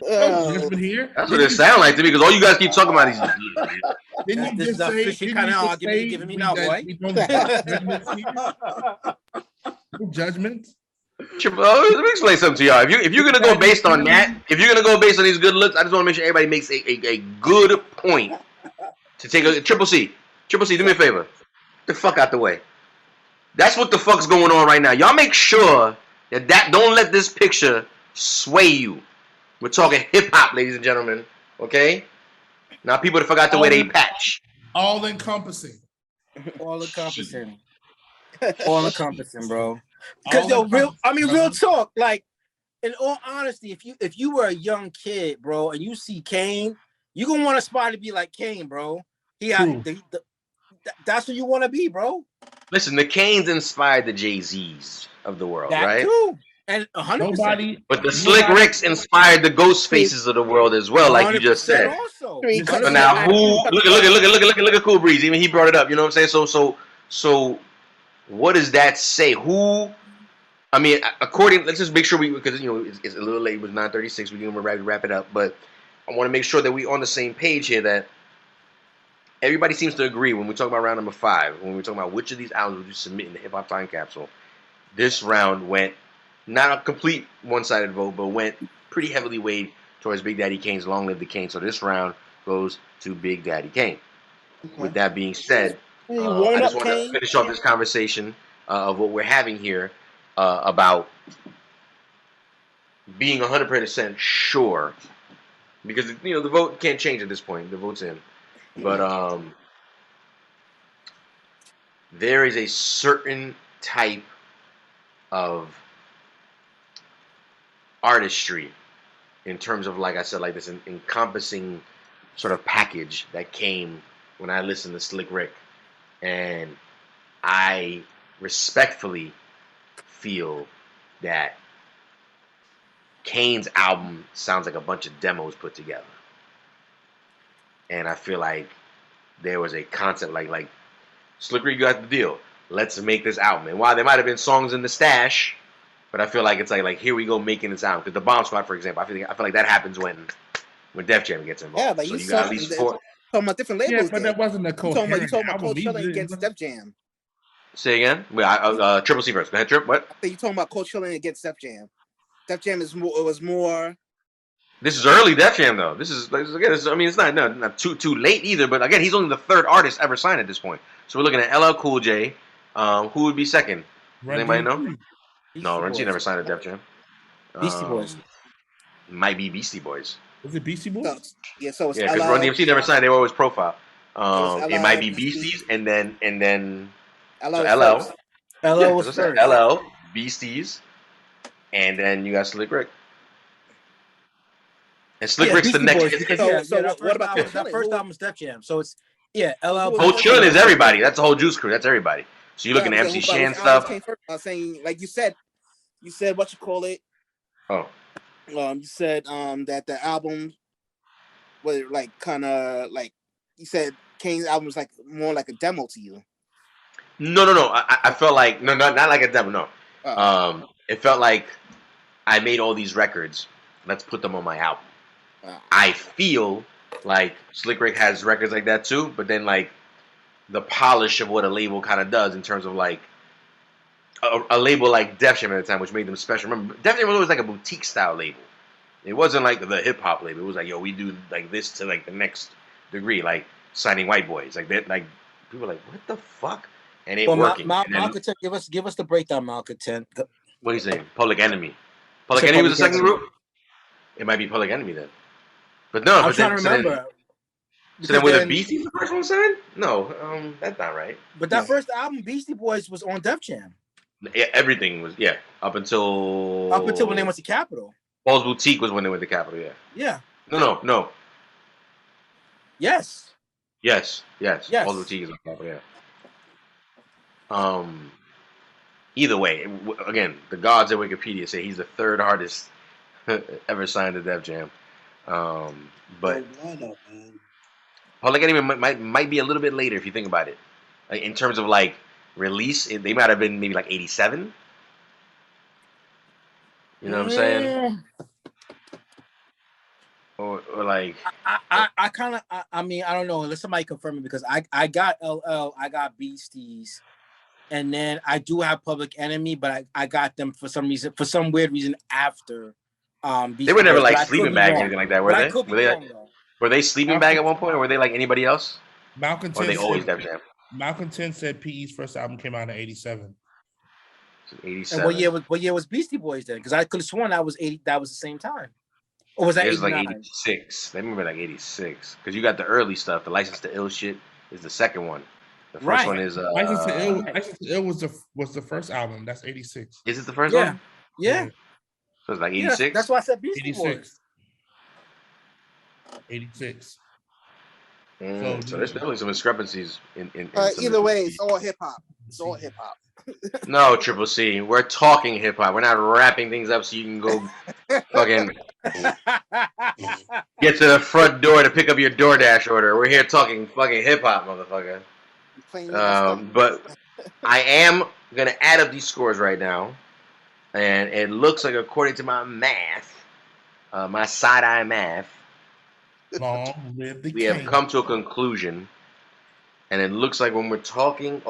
No judgment here. That's what it sounds like to me, because all you guys keep talking about is. Didn't you This is just a say? fishy Didn't kind you of just argument say you're giving me now, that boy. we don't pass judgments here? No judgments. Let me explain something to y'all. If you're gonna go based on that, if you're gonna go based on these good looks, I just want to make sure everybody makes a good point to take a Triple C. Triple C, do me a favor. Get the fuck out the way. That's what the fuck's going on right now. Y'all make sure that don't let this picture sway you. We're talking hip hop, ladies and gentlemen. Okay? Now people forgot to wear their patch. All encompassing. All encompassing. All encompassing, bro. Because real talk. Like, in all honesty, if you were a young kid, bro, and you see Kane, you gonna want aspire to be like Kane, bro. That's what you want to be, bro. Listen, the Kanes inspired the Jay-Z's of the world, That right? too. And 100%. But the Slick Ricks inspired the Ghost Faces of the world as well, like you just said. Also. So now, look at Cool Breeze. Even he brought it up. You know what I'm saying? So, what does that say? Who? I mean, let's just make sure because it's a little late. It was 9:36. We can wrap it up, but I want to make sure that we on the same page here. That everybody seems to agree when we talk about round number 5. When we're talking about which of these albums would you submit in the Hip Hop Time Capsule, this round went not a complete one-sided vote, but went pretty heavily weighed towards Big Daddy Kane's Long Live the Kane. So this round goes to Big Daddy Kane. With that being said, I just want to finish off this conversation of what we're having here about being 100% sure, because the vote can't change at this point. The vote's in, but there is a certain type of artistry in terms of, like I said, like this encompassing sort of package that came when I listened to Slick Rick, and I respectfully feel that Kane's album sounds like a bunch of demos put together, and I feel like there was a concept like Slick Rick got the deal. Let's make this album, and while there might have been songs in the stash, but I feel like it's like here we go making this album. Because the Bomb Squad, for example, I feel like that happens when Def Jam gets involved. Yeah, but so you got saw at least 4. Talking about different labels. Yeah, but that wasn't a coherent you talking about album. Coachella against Def Jam. Say again? Triple C first. Go ahead, Trip. What? I think you talking about Coachella against Def Jam. Def Jam was more. This is early Def Jam though. This is again. It's not too late either. But again, he's only the 3rd artist ever signed at this point. So we're looking at LL Cool J. Who would be second? Does anybody know? No, Run DMC never signed a Def Jam. Beastie Boys. Might be Beastie Boys. Was it Beastie Boys? So it's Yeah, because LL, Run DMC never signed. They were always Profile. LL, It might be Beasties and then LL. LL. LL was first. LL, Beasties, and then you got Slick Rick. And Slick Rick's the next. What about that first album was Def Jam? So it's LL. Cold Chillin' is everybody. That's the whole Juice Crew. That's everybody. So you're looking at MC Shan stuff. I was saying, like you said what you call it. Oh. You said that the album was like kind of like you said Kane's album was like more like a demo to you. No. I felt like not like a demo. No. It felt like I made all these records. Let's put them on my album. I feel like Slick Rick has records like that too, but then like the polish of what a label kind of does in terms of like a label like Def Jam at the time, which made them special. Remember, Def Jam was always like a boutique style label. It wasn't like the hip hop label. It was like, yo, we do like this to like the next degree, like signing white boys. Like that, like people were like, what the fuck? And it working. Malcontent, give us the breakdown, Malcontent. What are you saying? Public Enemy. Public Enemy was the second group? It might be Public Enemy then. But no, I'm trying to remember. So then, were the Beasties the first one signed? No, that's not right. But that first album, Beastie Boys, was on Def Jam. Yeah, everything was up until when they went to Capitol. Paul's Boutique was when they went to Capitol. Yeah. Yeah. No. Yes. Yes. Paul's Boutique is on Capitol. Yeah. Either way, again, the gods at Wikipedia say he's the third artist ever signed to Def Jam. But lineup, man. Public Enemy might be a little bit later if you think about it. Like, in terms of like release, they might have been maybe like 87. You know what I'm saying? Or like I kind of I mean I don't know. Let somebody confirm it because I got LL, I got Beasties, and then I do have Public Enemy, but I got them for some reason, for some weird reason after. They were never Boys, like sleeping bag or anything like that, were but they? I could be wrong, though. Were they sleeping bag at one point, or were they like anybody else? Malcolm Or 10 they always said, Def Jam? Malcolm 10 said PE's first album came out in 87. 87. And what year was Beastie Boys then? Because I could have sworn that was 80. That was the same time. Or was that It was 89? like 86. They remember like 86 because you got the early stuff. The License to Ill shit is the second one. The first one is License to Ill was the first album. That's 86. Is it the first one? Yeah. So it's like 86. Yeah, that's why I said Beastie Boys. 86. So there's definitely some discrepancies in either way, it's all hip hop. It's all hip hop. No, Triple C, we're talking hip hop. We're not wrapping things up so you can go fucking get to the front door to pick up your DoorDash order. We're here talking fucking hip hop, motherfucker. But I am gonna add up these scores right now, and it looks like, according to my math, my side-eye math, we have come to a conclusion. And it looks like when we're talking,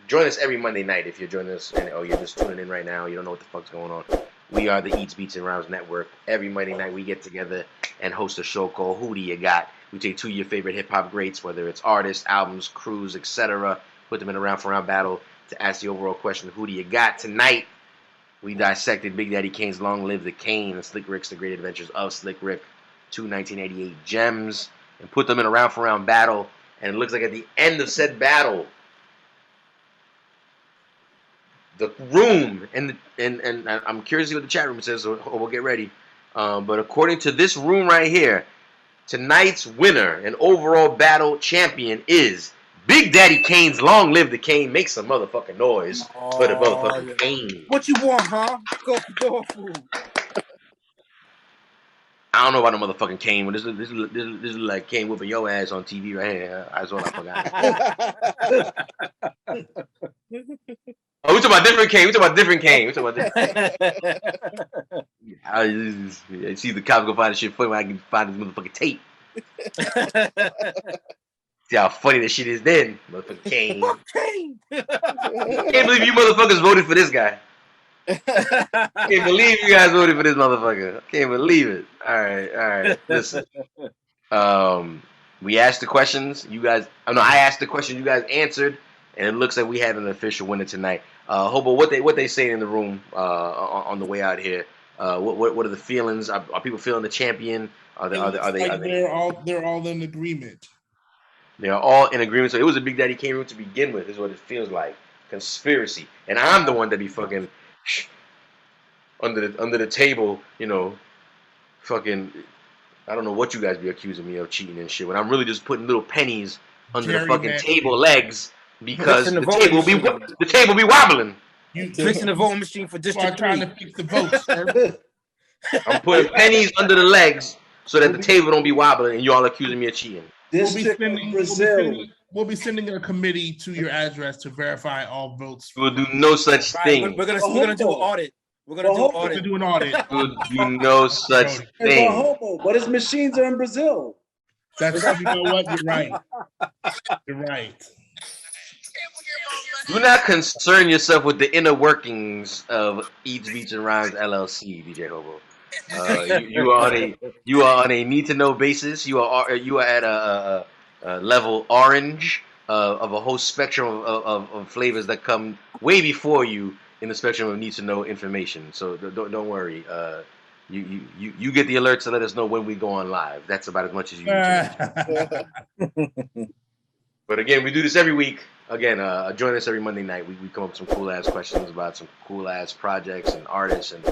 join us every Monday night if you're joining us, you're just tuning in right now, you don't know what the fuck's going on. We are the Eats, Beats, and Rhymes Network. Every Monday night we get together and host a show called Who Do You Got? We take two of your favorite hip-hop greats, whether it's artists, albums, crews, etc., put them in a round-for-round battle to ask the overall question, who do you got? Tonight, we dissected Big Daddy Kane's Long Live the Kane and Slick Rick's The Great Adventures of Slick Rick, two 1988 gems, and put them in a round-for-round battle. And it looks like at the end of said battle, the room, and I'm curious to see what the chat room says, so we'll get ready. But according to this room right here, tonight's winner and overall battle champion is Big Daddy Kane's Long Live the Kane. Make some motherfucking noise for the motherfucking Kane. What you want, huh? Go for dog food. I don't know about no motherfucking Kane, but this is like Kane whooping your ass on TV right here. That's what I forgot. Oh, we talking about different Kane. I see the cops go find the shit funny when I can find this motherfucking tape. See how funny this shit is then, motherfucking Kane. I can't believe you motherfuckers voted for this guy. Can't believe you guys voted for this motherfucker. I can't believe it. All right. Listen. We asked the questions. I asked the question. You guys answered, and it looks like we had an official winner tonight. Hobo, what they saying in the room on the way out here? What are the feelings? Are people feeling the champion? They're all in agreement. They are all in agreement. So it was a Big Daddy Kane room to begin with. Is what it feels like. Conspiracy, and I'm the one that be fucking under the table, fucking, I don't know what you guys be accusing me of cheating and shit, when I'm really just putting little pennies under the fucking table legs because the table be wobbling. You fixing the voting machine for District 3. Trying to fix the votes. I'm putting pennies under the legs so that the table don't be wobbling, and y'all accusing me of cheating. We'll be sending a committee to your address to verify all votes. We'll do no such thing. We're gonna do an audit. We'll do an audit. We'll do no such thing. But his machines are in Brazil. That's you know what? You're right. You're right. Do not concern yourself with the inner workings of Eats, Beats, and Rhymes LLC, DJ Hobo. You are on a need to know basis. You are at a level orange of a whole spectrum of flavors that come way before you in the spectrum of need to know information. So don't worry. You get the alerts to let us know when we go on live. That's about as much as you need to know. But again, we do this every week. Again, join us every Monday night. We come up with some cool ass questions about some cool ass projects and artists and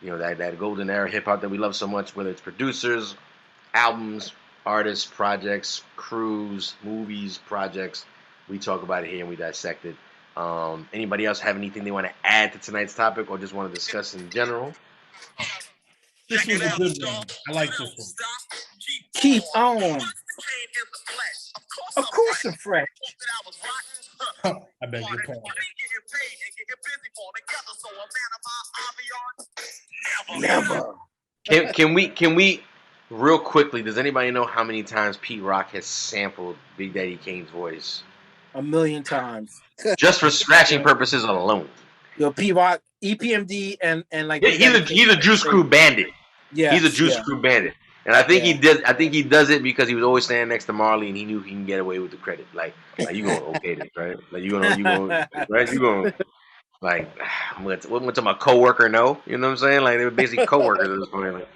that golden era hip hop that we love so much, whether it's producers, albums, artists, projects, crews, movies, projects. We talk about it here and we dissect it. Anybody else have anything they want to add to tonight's topic or just want to discuss in general? This was a good one. I like this one. Keep on. Of course, I'm fresh. I beg your pardon. Never. Can we real quickly? Does anybody know how many times Pete Rock has sampled Big Daddy Kane's voice? 1,000,000 times. Just for scratching purposes alone. Yo, P-Rock, EPMD, and like He's a Juice Crew bandit. Yeah, He's a Juice Crew bandit, and I think he does it because he was always standing next to Marley, and he knew he can get away with the credit. Like you gonna okay this, right? Like you gonna right? You gonna like I'm gonna tell my coworker no. You know what I'm saying? Like they were basically coworkers at this point. Like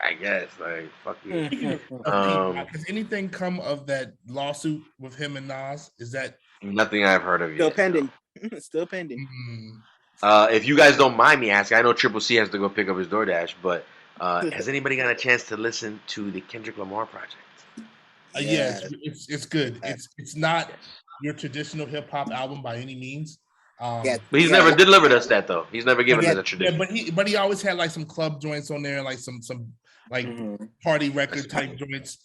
I guess like fuck you. Has anything come of that lawsuit with him and Nas? Is that nothing I've heard of yet? Still pending. Still pending. If you guys don't mind me asking, I know Triple C has to go pick up his DoorDash, but has anybody got a chance to listen to the Kendrick Lamar project? Yeah, it's good. It's not your traditional hip hop album by any means. But he's never delivered us that though. He's never given us a tradition. Yeah, but he always had like some club joints on there, like some like party record type joints.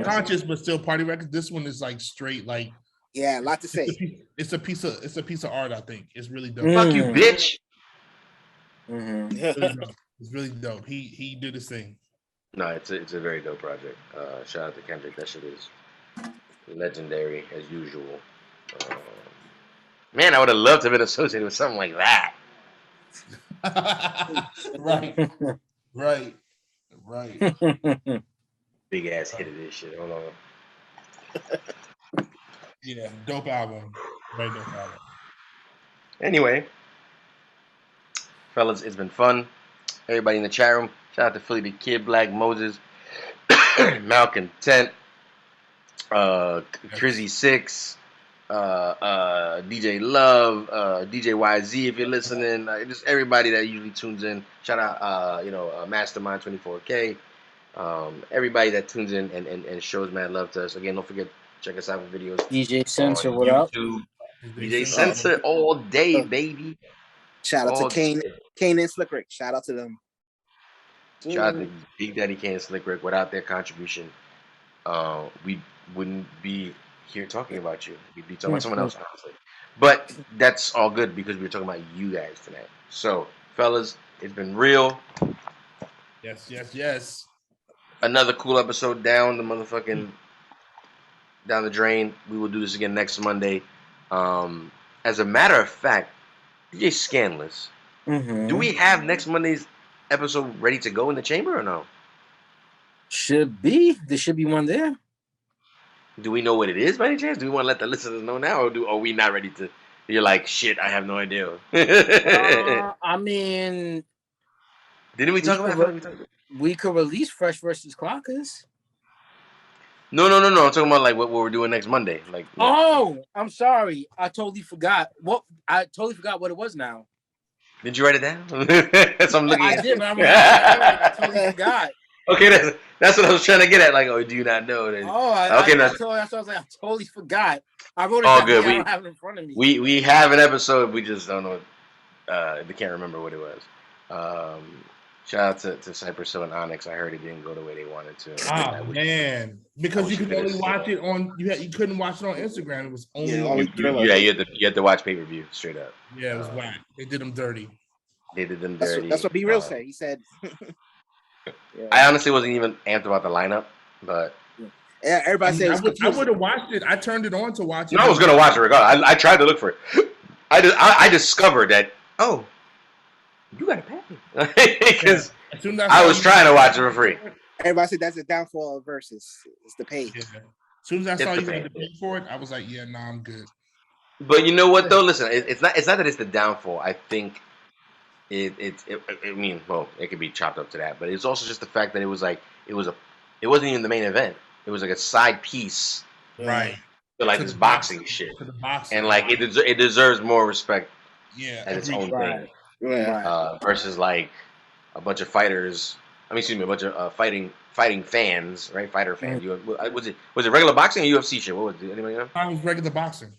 Conscious but still party records. This one is like straight like a lot to say. It's a piece of art. I think it's really dope. Fuck you, bitch. It's really dope. He did his thing. No, it's a very dope project. Shout out to Kendrick. That shit is legendary as usual. Man, I would have loved to have been associated with something like that. Right. Big ass hit of this shit. Hold on. Yeah, dope album. Very dope album. Anyway, fellas, it's been fun. Everybody in the chat room, shout out to Philly the Kid, Black Moses, Malcolm Tent, Trizzy Six, DJ Love, DJ YZ if you're listening, just everybody that usually tunes in. Shout out, Mastermind 24K, everybody that tunes in and shows mad love to us. Again, don't forget check us out for videos. DJ Censor, what up? DJ Censor all day, baby. Shout out to Kane and Slick Rick. Shout out to them. Shout out to Big Daddy Kane and Slick Rick. Without their contribution, we wouldn't be here talking about you. We'd be talking about someone else, honestly. But that's all good because we were talking about you guys tonight. So, fellas, it's been real. Yes. Another cool episode down the drain. We will do this again next Monday. As a matter of fact, DJ Scanless, do we have next Monday's episode ready to go in the chamber or no? Should be. There should be one there. Do we know what it is by any chance? Do we want to let the listeners know now, or are we not ready to? You're like, shit, I have no idea. I mean, didn't we talk about it? We could release Fresh versus Clockers. No. I'm talking about like what we're doing next Monday. Like, oh, I'm sorry, I totally forgot. I totally forgot what it was now. Did you write it down? That's what I'm looking at. I did, but I totally forgot. Okay, that's what I was trying to get at. Like, do you not know? That's what I was like. I totally forgot. I wrote it down. Good. I don't have it in front of me. We have an episode. We just don't know. We can't remember what it was. Shout out to Cypress Hill and Onyx. I heard it didn't go the way they wanted to. Oh man, because you could only watch it on you couldn't watch it on Instagram. It was only on Thriller. You had to watch pay-per-view straight up. Yeah, it was whack. They did them dirty. That's what B Real said. He said. I honestly wasn't even amped about the lineup, but everybody said I would have watched it. I turned it on to watch it. No, I was gonna watch it regardless. I tried to look for it. I discovered that you got to pay because I was trying to watch it for free. Everybody said that's the downfall of Versus. It's the pay. Yeah. As soon as I saw you had to pay for it, I was like, yeah, I'm good. But you know what though? Listen, it's not that it's the downfall. I think it could be chopped up to that, but it's also just the fact that it wasn't even the main event. It was like a side piece, right? To like this boxing shit, and like it deserves more respect. Yeah, as its own thing. Right. Versus like a bunch of fighters. A bunch of fighting fans, right? Fighter fans. Was it regular boxing or UFC shit? What was it? Anybody know? I was regular boxing.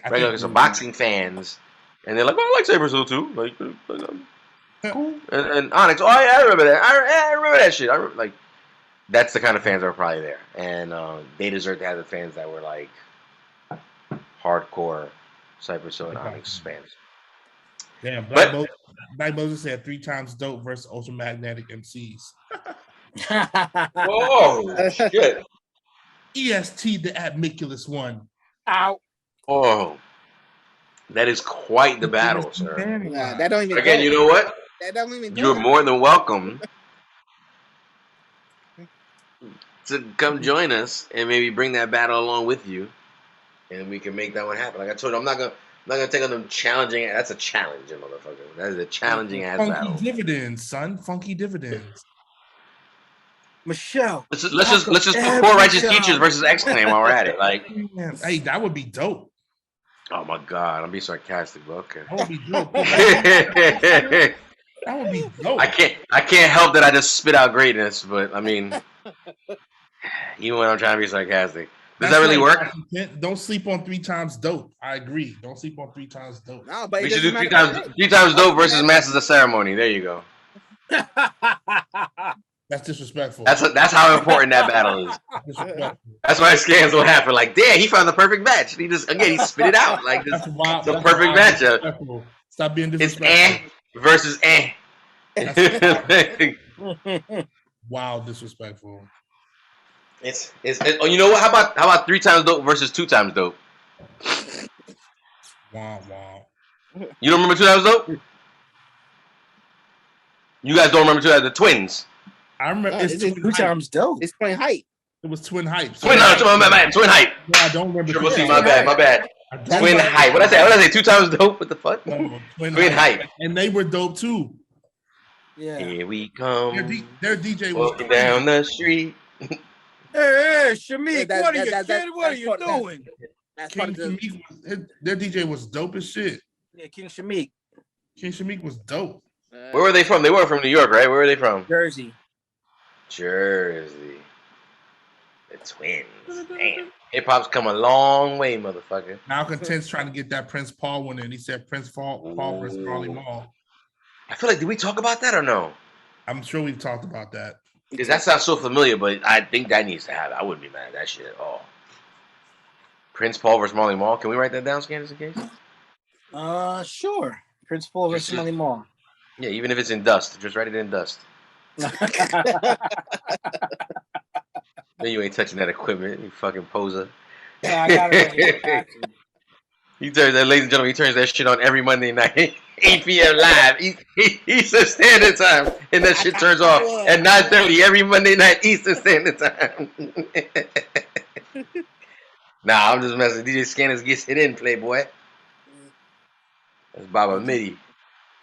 Boxing fans And they're like, "Oh, I like Saber Soul too." Like cool. And Onyx, oh yeah, I remember that. I remember that shit. Like that's the kind of fans that were probably there, and they deserve to have the fans that were like hardcore Cyber Soul and Onyx fans. Damn, Black Moses said 3 times dope versus ultramagnetic MCs. Oh shit! EST the Admiculous one. Ow. Oh, that is quite the battle, sir. Nah, that don't even. Again, you know what? That don't even. You're more than welcome to come join us and maybe bring that battle along with you, and we can make that one happen. Like I told you, I'm not gonna take on them challenging. That's a challenge, motherfucker. That is a challenging ass battle. Funky dividends, son. Funky dividends. Michelle. Let's just put Poor Righteous Teachers versus X-Clan while we're at it. Like, hey, that would be dope. Oh my god, I'm being sarcastic, but okay. That would be dope. That would be dope. I can't help that I just spit out greatness, but I mean, even when I'm trying to be sarcastic, does that really work? Don't sleep on 3 times dope. I agree. Don't sleep on 3 times dope. No, but We should do 3 times dope versus Masters of Ceremony. There you go. That's disrespectful. That's how important that battle is. That's why scans will happen. Like, damn, he found the perfect match. He just he spit it out like this. The perfect matchup. Stop being It's disrespectful. Versus Wow, disrespectful. It's oh, you know what? How about 3 times dope versus 2 times dope? Wow. You don't remember 2 times dope? You guys don't remember 2 times the twins? I remember it's 2 times dope. It's Twin Hype. It was Twin Hype. Twin Hype. No, I don't remember. Triple C, my bad. Twin Hype. What did I say? 2 times dope? What the fuck? No, Twin Hype. And they were dope too. Yeah. Here we come. Their DJ was walking down the street. Hey, Shamik, what are you, kid? What are you doing? Their DJ was dope as shit. Yeah, King Shamik. King Shamik was dope. Where were they from? They were from New York, right? Where were they from? Jersey. The twins. Damn. Hip hop's come a long way, motherfucker. Malcontent's trying to get that Prince Paul one in. He said Prince Paul versus Marley Marl. I feel like, did we talk about that or no? I'm sure we've talked about that. Because that sounds so familiar, but I think that needs to happen. I wouldn't be mad at that shit at all. Prince Paul versus Marley Marl. Can we write that down, Scandus, in case? Sure. Prince Paul versus Marley Marl. Yeah, even if it's in dust, just write it in dust. Then you ain't touching that equipment, you fucking poser. Yeah, I got it. He turns that, ladies and gentlemen, he turns that shit on every Monday night, 8 p.m. live, Eastern Standard Time, and that shit turns off at 9:30 every Monday night, Eastern Standard Time. Nah, I'm just messing. DJ Scanners gets it in, Playboy. That's Baba Midi.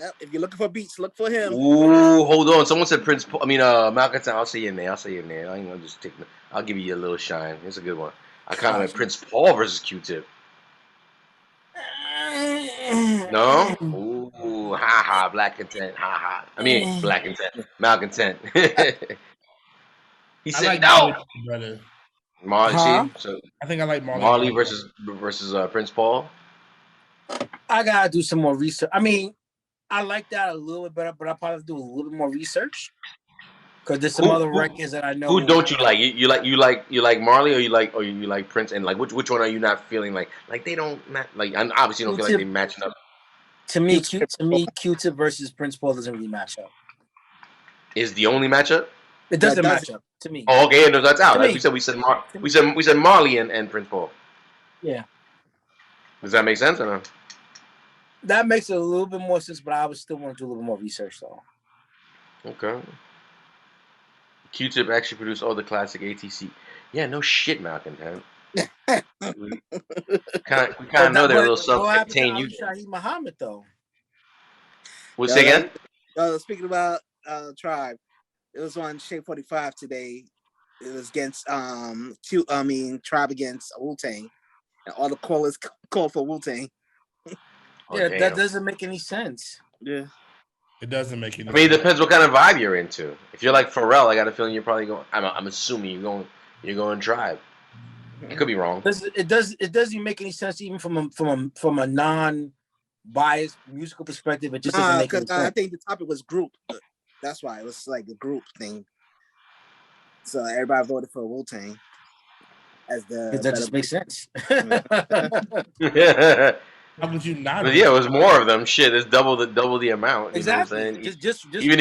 Yep, if you're looking for beats, look for him. Ooh, hold on. Someone said Prince Paul. Malcolm. I'll say your name. I ain't gonna just take. I'll give you a little shine. It's a good one. I kind of like Prince Paul versus Q-Tip. No? Ooh, ha, black content, ha. I mean, black content, malcontent. He said, no. Marley, so I think I like Marley versus Prince Paul. I gotta do some more research. I mean, I like that a little bit better, but I probably have to do a little bit more research because there's some other records that I know. Who don't you like? You like Marley, or you like Prince? And like, which one are you not feeling like they don't like? Obviously, you don't feel like they matching up. To me, Q-Tip versus Prince Paul doesn't really match up. Is the only matchup? It doesn't match up to me. Oh, okay, no, that's out. Like we said Marley and Prince Paul. Yeah. Does that make sense or no? That makes a little bit more sense, but I would still want to do a little bit more research though. Okay. Q-Tip actually produced all the classic ATC. Yeah, no shit, Malcolm. We kind of know they're a little self-contained. Shaheed Muhammad though. What's say again? Speaking about Tribe, it was on Shape 45 today. It was against Tribe against Wu-Tang, and all the callers called for Wu-Tang. Yeah, that doesn't make any sense. Yeah, it doesn't make any sense. I mean, it depends what kind of vibe you're into. If you're like Pharrell, I got a feeling you're probably going. I'm assuming you're going Tribe. I could be wrong. It doesn't make any sense even from a non biased musical perspective. It just doesn't make any Because I sense. think the topic was group. That's why it was like a group thing. So everybody voted for Wu-Tang as the. Because that just makes sense. How would you not? But yeah, it was more of them. Shit, it's double the amount. You Exactly. know what I'm saying? Just even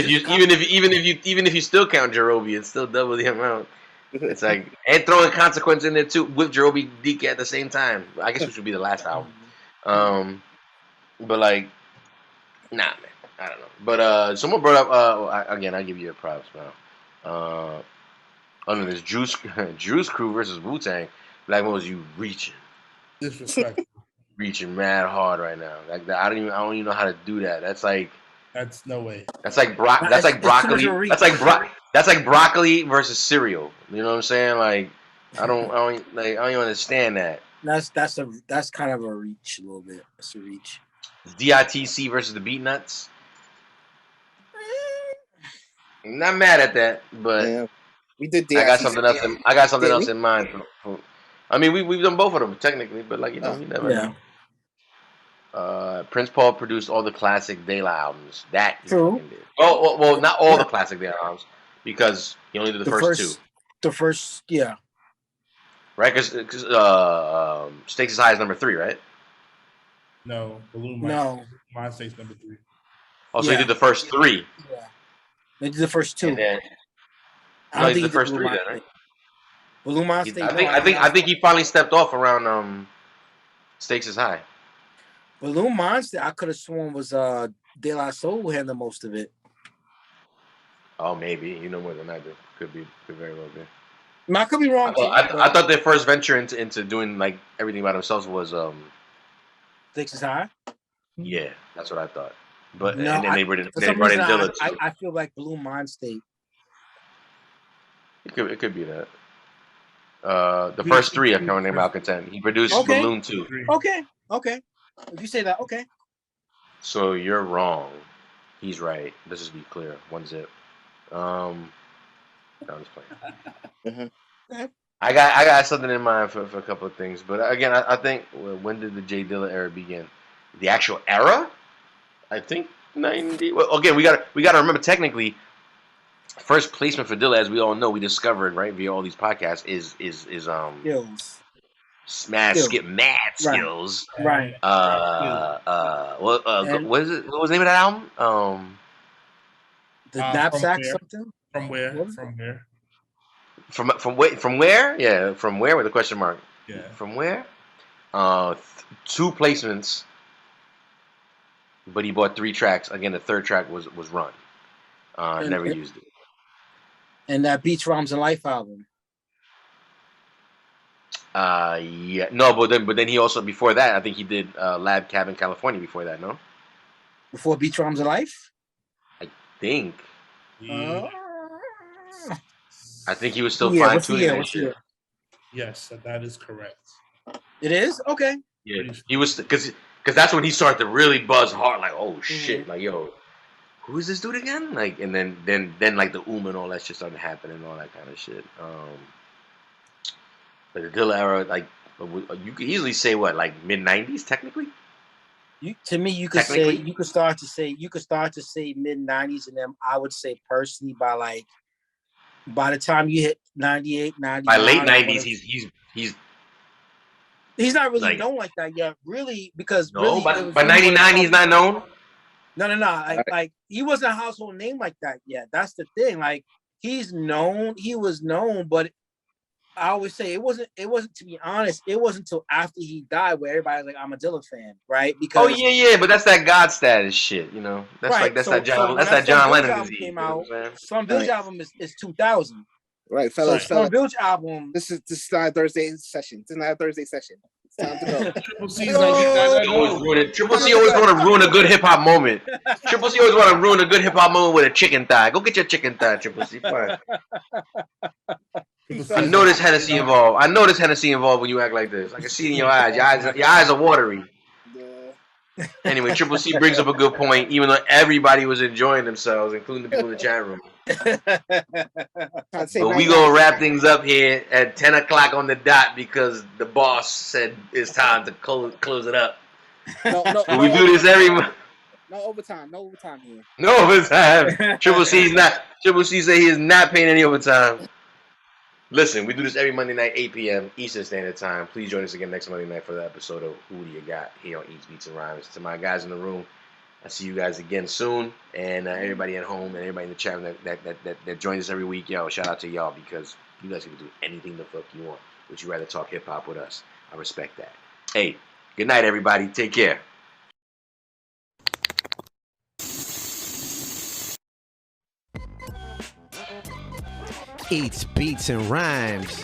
if you still count Jerobi, it's still double the amount. It's like, and throwing Consequence in there too with Jerobi DK at the same time. I guess which would be the last album. But like, nah, man, I don't know. But someone brought up again. I give you a props now. Under this Juice Crew versus Wu-Tang, Black Moses, you reaching mad hard right now. Like I don't even know how to do that. That's no way. That's like broccoli. That's like broccoli versus cereal. You know what I'm saying? Like I don't even understand that. That's kind of a reach a little bit. It's a reach. DITC versus the Beat Nuts. I'm not mad at that, but Yeah. We did. I got something else in mind. I mean, we've done both of them technically, but like you never know. Prince Paul produced all the classic De La albums. That he fucking did. Oh, well, not all the classic De La albums because he only did the first two. The first, yeah. Right, because Stakes is High is number 3, right? No, Balloon Mindstate's number 3. Oh, so he did the first 3. Yeah, they did the first 2. And then, I he did the first 3 then, right? Balloon Mindstate. I think he finally stepped off around Stakes is High. Balloon Mindstate, I could have sworn was De La Soul who had the most of it. Oh, maybe. You know more than I do. Could very well be. I could be wrong. I thought their first venture into doing like everything by themselves was Stakes is High. Yeah, that's what I thought. But no, and then they brought in Dilla too. I feel like Balloon Mindstate. It could be that. The first 3 are coming in Malcontent. He produced Balloon 2. Okay. If you say that, okay. So you're wrong. He's right. Let's just be clear. 1-0. No, I'm just playing. I got something in mind for a couple of things, but again, I think when did the J Dilla era begin? The actual era? I think 90. Well, again, we got to remember technically. First placement for Dilla, as we all know, we discovered right via all these podcasts is Skills. Smash Skip Mad Skills. Right. What is it? What was the name of that album? The Knapsack something. From where? From where? Yeah, from where with a question mark. Yeah. From where? 2 placements, but he bought 3 tracks. Again, the 3rd track was Run. Never used it. And that Beats, Rhymes, and Life album. Yeah, no, but then he also before that, I think he did Lab Cabin California before that, no? Before Beats, Rhymes, and Life? I think. Yeah. I think he was still fine-tuning that shit. Yes, that is correct. It is? Okay. Yeah, he was because that's when he started to really buzz hard, like, oh shit, like yo, who is this dude again? Like, and then like the and all that shit started happening and all that kind of shit. Like the Dilla era, like you could easily say what, like mid-90s technically. To me, you could start to say mid-90s, and then I would say personally by the time you hit 98, 99. By late 90s, he's not really known like that yet, really, because by 99 he's not known. No. Like he wasn't a household name like that yet. That's the thing. Like he was known, but I always say it wasn't, to be honest, it wasn't until after he died where everybody's like, I'm a Dilla fan, right? Because but that's that God status shit, you know. That's right. That John Lennon disease. Came out. Slum Village album is 2000. Right, fellas. Slum Village album. This is not a Thursday session. It's not a Thursday session. It's time to go. Triple C always want to ruin a good hip hop moment. Triple C always want to ruin a good hip hop moment with a chicken thigh. Go get your chicken thigh, Triple C. Fine. I know there's Hennessy involved when you act like this. I can see it in your eyes. Your eyes are watery. Anyway, Triple C brings up a good point, even though everybody was enjoying themselves, including the people in the chat room. But we gonna wrap things up here at 10 o'clock on the dot because the boss said it's time to close it up. But we do this every month. No overtime. No overtime here. No overtime. Triple C say he is not paying any overtime. Listen, we do this every Monday night, 8 p.m. Eastern Standard Time. Please join us again next Monday night for the episode of Who Do You Got here on Eats, Beats, and Rhymes. To my guys in the room, I see you guys again soon. And everybody at home and everybody in the chat that joins us every week, yo, shout out to y'all because you guys can do anything the fuck you want. Would you rather talk hip-hop with us? I respect that. Hey, good night, everybody. Take care. Eats, Beats, and Rhymes.